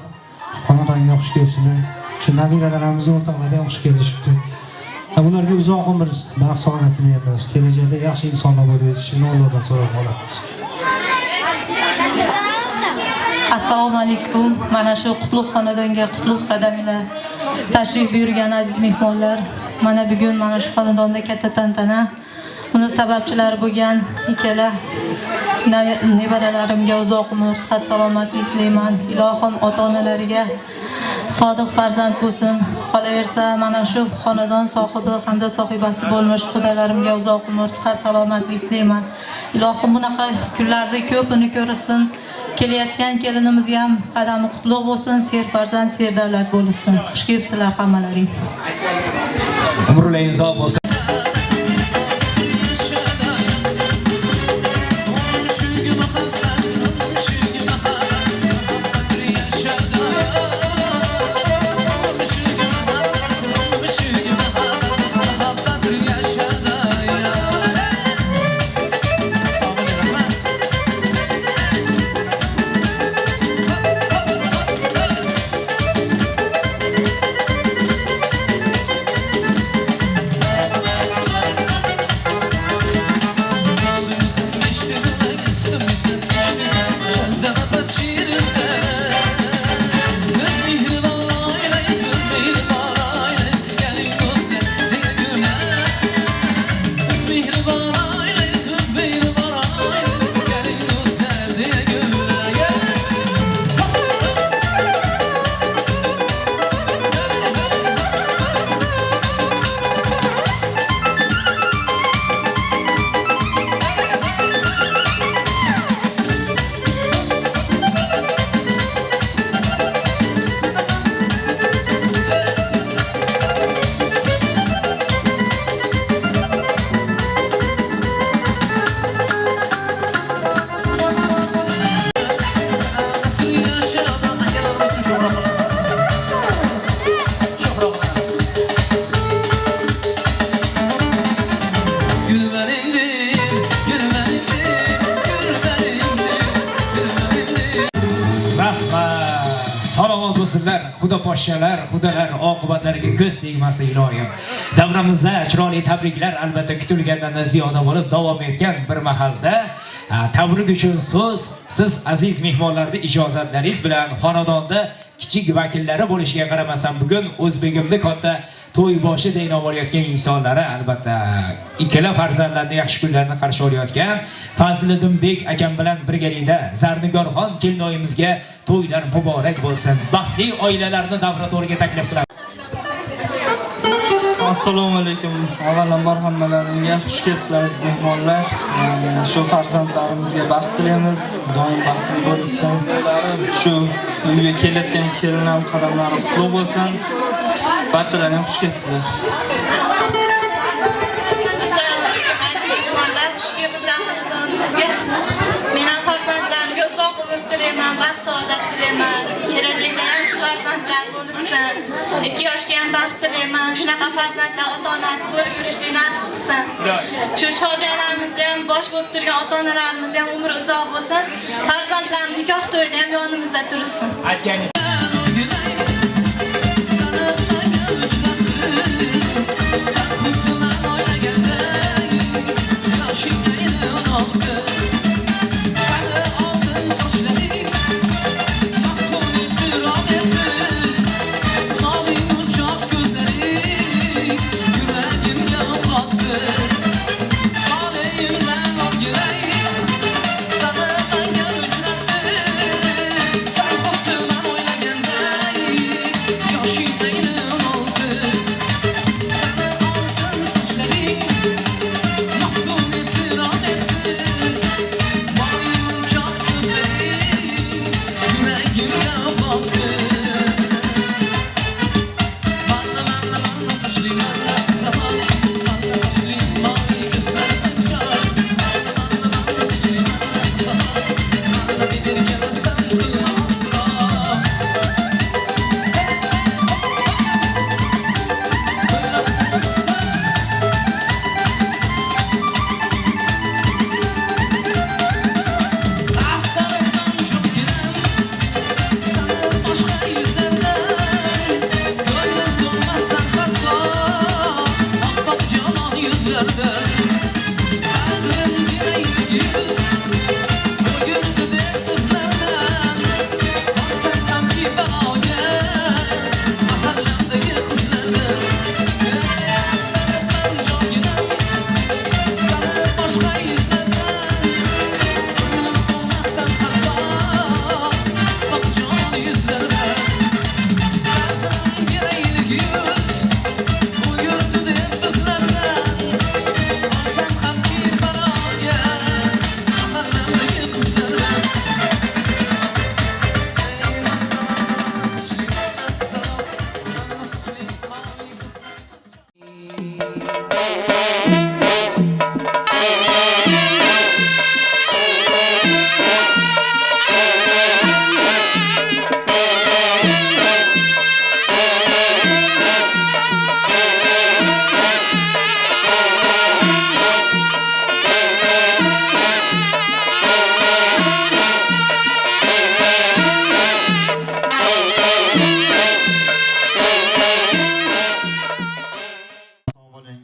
xonadonga xush kelibsizlar. Shu nabiralarimiz o'rtoqlarga xush kelishibdi. Ularga uzoq umr baxt sog'liq tilaymiz. Kelajakda yaxshi insonlar bo'lib yetishishini Allohdan so'rab qolamiz. Assalomu alaykum. Mana shu qutlug' xonadonga qutlug' qadamlar tashrif buyurgan aziz mehmonlar. Mana bugun mana shu xonadonda katta tantana. Uni sababchilari bo'lgan ikkala nevaralarimga uzoq umr, sihat, salomatlik tilayman. Ilohim ota-onalariga sodiq farzand bo'lsin. Qolaversa mana shu xonadon sohibi hamda sohibasi bo'lmish xudolarimga uzoq umr, sihat, salomatlik tilayman. Ilohim bunaqa kunlarda ko'pini ko'rsin. Kelayotgan kelinimizga ham qadami qutlug' bo'lsin, ser farzand, ser davlat bo'lsin. Xush kelibsizlar hammalaring. Umrlaringiz uzoq bo'lsin. Xudo poshshalar, xudolar oqibatlariga ko'z tegmasa iloyim. Davramizda chiroyli tabriklar albatta kutilgandan ziyoda bo'lib davom etgan bir mahalda tabrik uchun so'z siz aziz mehmonlarning ijozatlaringiz bilan xonadonda kichik vakillari bo'lishiga qaramasam bugun O'zbekimda katta to'y boshi deyna olayotgan insonlari albatta ikkala farzandlarni yaxshi kunlarni qarshi olayotgan Fazliddinbek akam bilan birgalikda Zarnigorxon kelinoyimizga to'ylar muborak bo'lsin. Baxtli oilalarni davra to'riga taklif qilamiz. Assalomu alaykum. Avvalambor hammalaringga xush kelibsizlar aziz mehmonlar. Shu farzandlarimizga baxt tilaymiz. Doim baxtli bo'lsin. Shu uyga kelayotgan kelinlar qadamlari qutlug' bo'lsin. Barchalarga xush kelibsizlar. Mening farzandlarimga uzoq umr tilayman, baxt saodat tilayman. Kelajakda yaxshi farzandlar bo'lsin. 2 yoshga ham baxt tilayman. Shunaqa farzandlar ota-onasi bo'lib yurishni nasib qilsin. Shu shodiyalarimizda ham bosh bo'lib turgan ota-onalarimiz ham umri uzoq bo'lsin. Farzandlarimiz nikoh to'yida ham yonimizda tursin. Sana ben gel uçlattım, sen koptun ben oyla kızlardan Hazırın yüreğini yüz Buyurdu der kızlardan Olsan tam ki baloga Mahallemdeki kızlardan Ben canginam Sana başka izlerden Gönlüm olmazdan hatta Bak can yüzlerden Hazırın yüreğini yüz Buyurdu der kızlardan Olsan tam ki baloga Mahallemdeki kızlardan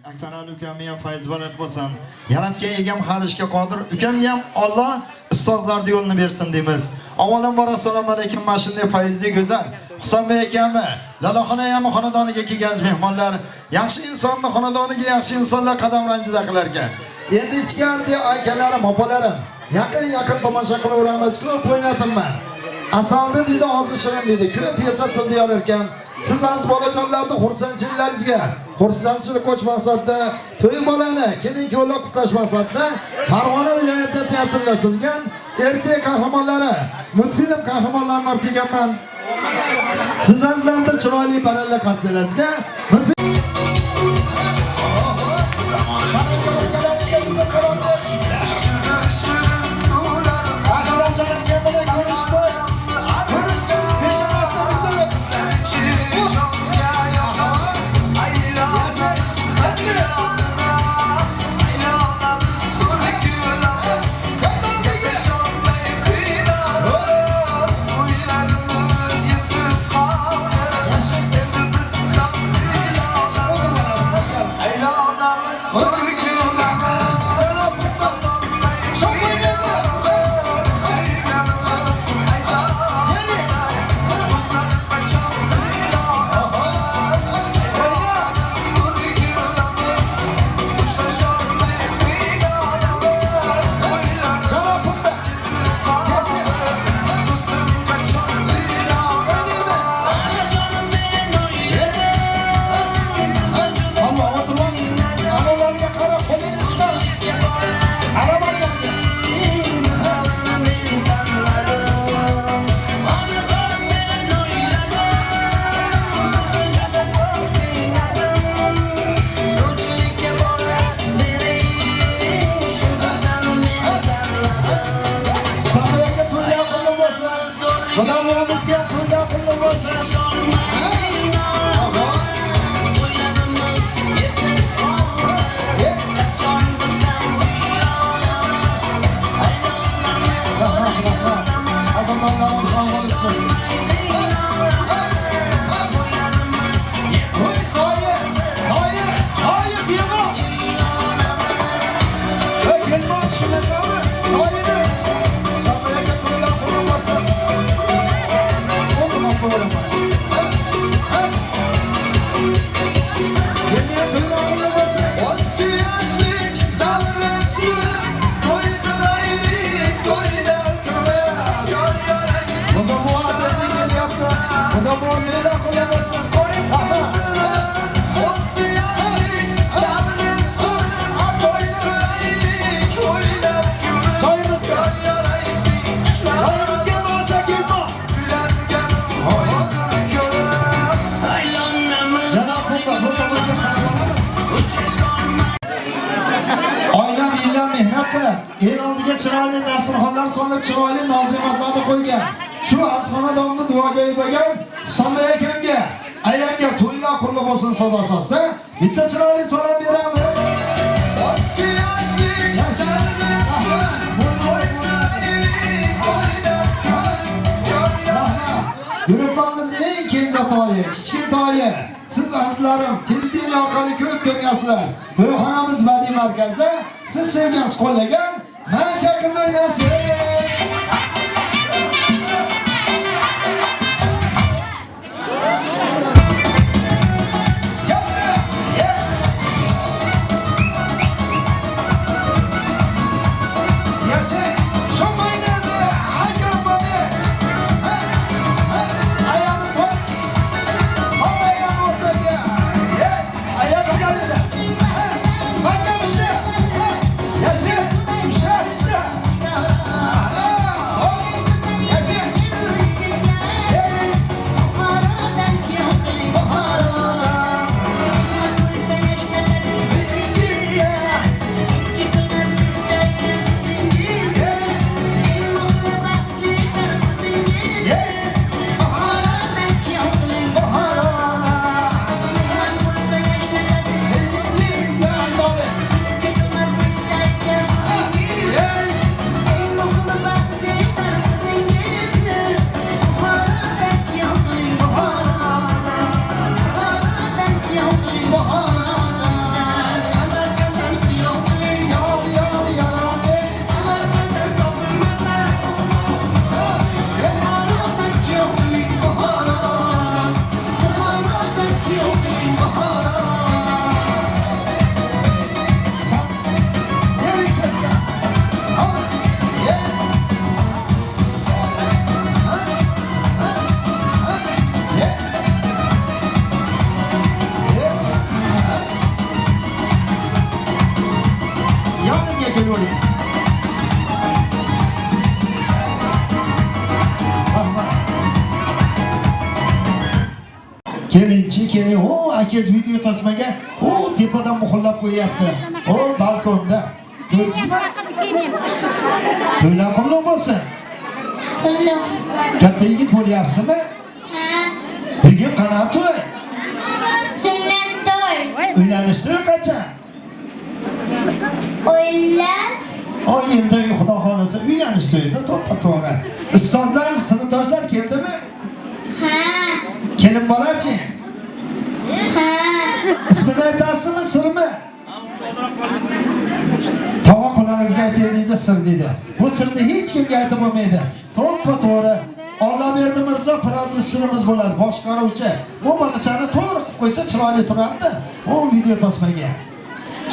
Akbaral ukamni ham fayz baland bo'lsin. Yaratgan egam har ishga qodir. Ukamga ham Alloh ustozlarga yo'lni bersin deymiz. Avvalambor assalomu alaykum. Mana shunday fayzli go'zal Husanbek akamni Lalaxona ham xonadoniga kelgan mehmonlar, yaxshi insonni xonadoniga yaxshi insonlar qadam ranjida qilar ekan. Endi ichkarida akalarim, opalarim, yaqin tomosha qilaveramiz. Ko'p o'ynatibman. Asalni deydi, hozir shirin deydi. Ko'p yesa tilda yorar ekan. Siz aziz bolajonlarning xursandchiliklaringizga, xursandchilik qo'sh maqsadda to'y bolani kelin-kuyovlar qutlash maqsadida Farg'ona viloyatida teatrlashtirilgan ertak qahramonlari, multfilm qahramonlarini olib kelganman. Siz azizlarning chiroyli baralla qarsalaringizga el oldiga chiroyli dasturxonlar solib, chiroyli nozimatlarni qo'ygan. Shu xonadonni duoga yuborgan Husanbek akamga, ayamga to'ylar qurilib bo'lsin sado asosida bitta chiroyli salom beramiz. Yurupamizning eng kenja toyi, kichkin toyi. Siz azizlarim, televideniye orqali ko'p ko'ryapsizlar. To'yxonamiz badiiy markazida siz sevgansiz qo'llagan Masha qiz o'ynasin. Keling, o akaz video tasmaga o tepadan muhrlab qo'yapti. O balkonda. Ko'rdingizmi? To'ylar qulluq bo'lsin. Qulluq. Katta yigit bo'lyapsizmi? Ha. Bugun qanaqa to'y? Sunnat to'y. Uylanish to'yi qachon? O'yinlar. O yilda Xudo xolasa uylanish to'yida to'ppa-to'g'ri. Ustozlar, sinfdoshlar keldimi? Ha. Kelin bola-chi? Ha. Ismini aytasizmi, sirmi? Tava qulog'ingizga aytay deydi, sir deydi. Bu sirni hech kimga aytib bo'lmaydi. To'ppa-to'g'ri Olloberdi Mirzo prodyuserimiz bo'ladi, boshqaruvchi. Bu bolachani to'g'ri qilib qo'ysa chiroyli turardi. O video tasmaga.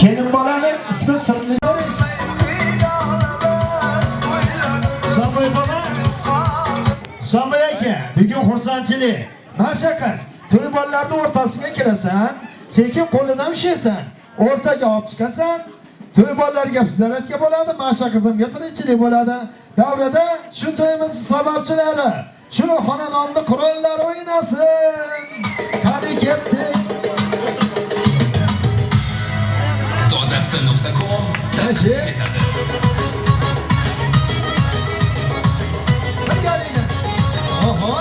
Kelin bolani ismi sirli. Husanboy aka, bugun xursandchilik. Masha qiz, to'y bolalarning o'rtasiga kirasan, sekin qo'lidan ushlaysan, o'rtaga olib chiqasan, to'y bolalarga ziyoratga bo'ladi, Masha qizimga tirikchilik bo'ladi. Davrada shu to'yimiz sababchilari, shu xonadonning qurollari o'ynasin. Qani ketdik. Dodasi.com tashi etadi. Oho.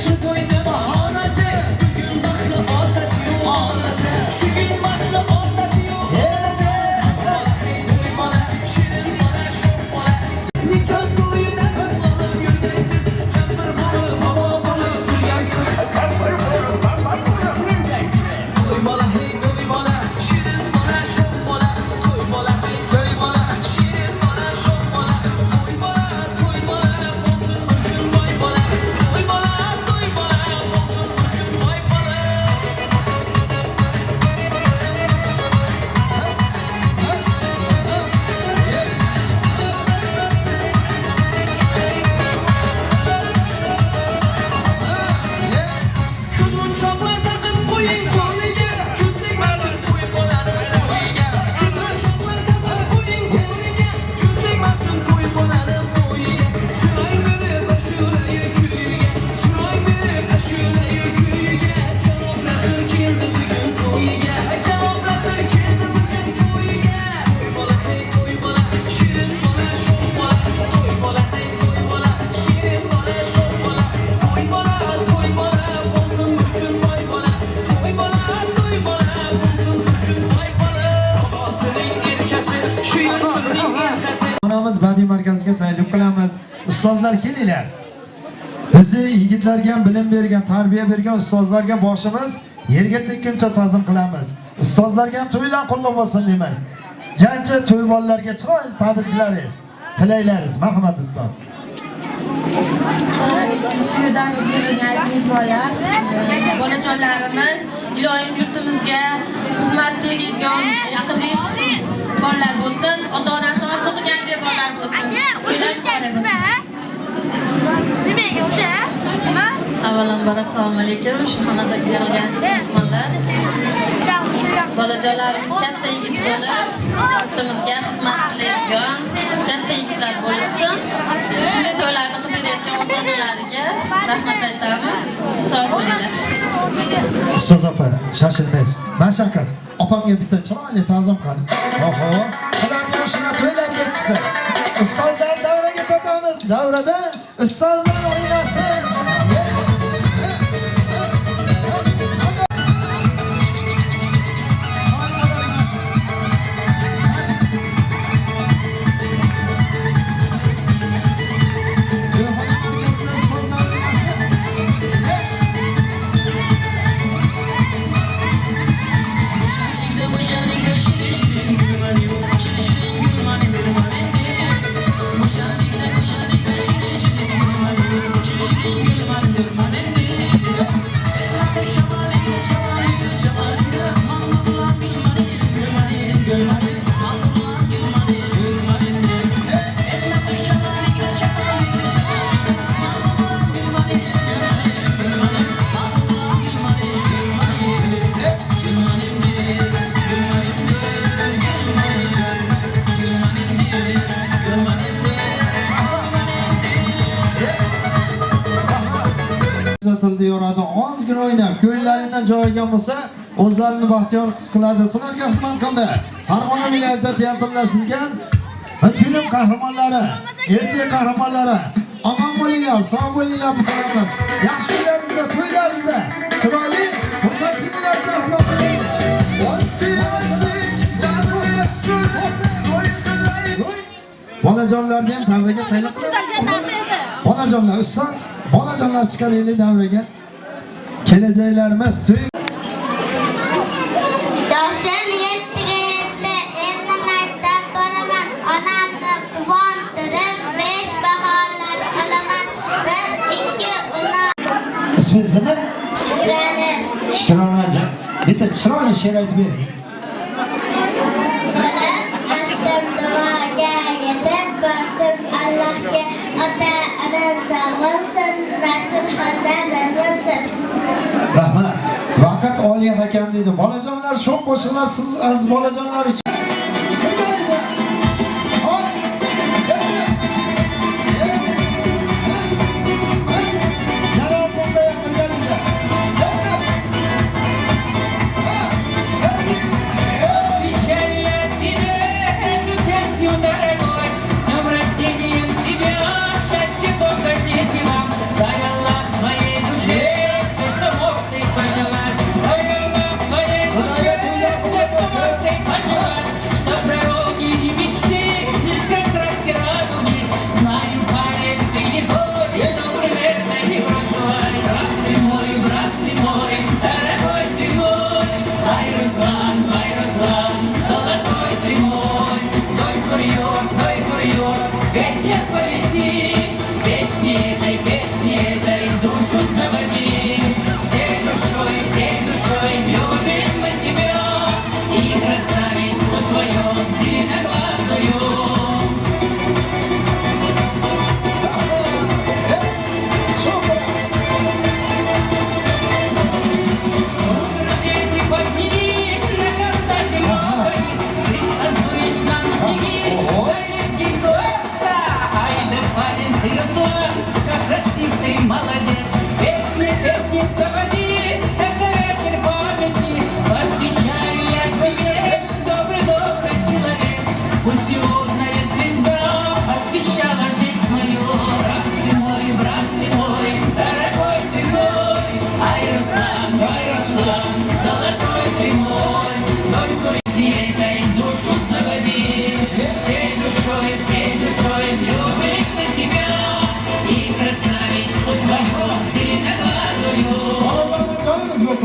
Şu gün baklı otası yok. Şu gün baklı otası ustozlar kelinglar. Bizni yigitlarga ham bilim bergan, tarbiya bergan ustozlarga boshimiz yerga tekkuncha ta'zim qilamiz. Ustozlarga ham to'ylar qutlug' bo'lsin deymiz. Jajji to'y bolalarga chiroyli tabriklaringiz, tilaylaringiz. Marhamat ustoz. Shu yerdan kelgan aziz bolalar, bolajonlarimiz iloyim yurtimizga xizmat tegadigan yaqinli bolalar bo'lsin, ota-onasi orzu qilgandek bolalar bo'lsin. To'ylar muborak bo'lsin. Avvalambor assalomu alaykum. Shu xonadagi yig'ilgan mehmonlar. Bolajonlarimiz katta yigit bo'lib, yurtimizga xizmat qiladigan katta yigitlar bo'lsin. Shunday to'ylarni qilib berayotgan ota-onalariga rahmat aytamiz. Sog' bo'linglar. Ustoz opa, shoshilmaysiz. Mashaqqat. Opamga bitta chiroyli ta'zim qil. Oho, ularni ham shuna to'ylarga yetkazsin. Ustozlar davraga tortamiz. Davrada ustozlar o'ynasin. Yoradi ozgina o'ynab, ko'ngillaridan joyigan bo'lsa, o'zlarini baxtiyor his qiladi. Sizlarga xizmat qildi. Farg'ona viloyatida teatrlashtirilgan film qahramonlari, ertak qahramonlari. Omon bo'linglar, sog' bo'linglar deb qo'yamiz. Yaxshi kunlaringizda, to'ylaringizda, chiroyli xursandchiliklaringizda xizmat qiling. Bolajonlarni ham davraga taylab qo'yamiz. Bolajonlar, ustoz, bolajonlar chiqaraylik davraga. Kelajaklarimiz suyib Yoshim yettiga yetdi, endi maktab boraman. Onamni quvontirib, 5 baholar olaman. 1, 2, 3. Ismingiz nima? Shukrona. Shukronajon. Bitta chiroyli she'r aytib bering. Ashtam duoga yetib bordim Allohga, ota-onam sog' bo'lsin, nasl xonadan bo'lsin. Rahmat. Vaqt Oliyat akam dedi. Bolajonlar, sho'x qo'shiqlar siz aziz bolajonlar uchun.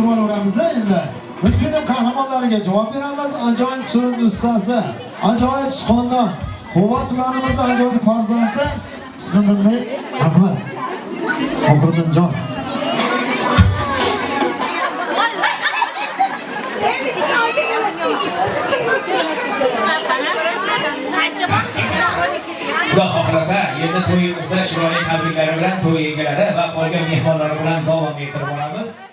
kutib olaveramiz endi. Bir film qahramonlariga javob beramiz. Ajoyib so'z ustasi, ajoyib suxandon, Quvvat tumanimiz ajoyib farzandi Ismoilbek Ahmad. Oxiriddinjon. Xudo xohlasa, endi to'yimizda chiroyli tabriklar bilan to'y egalari va qolgan mehmonlar bilan davom ettirib boramiz.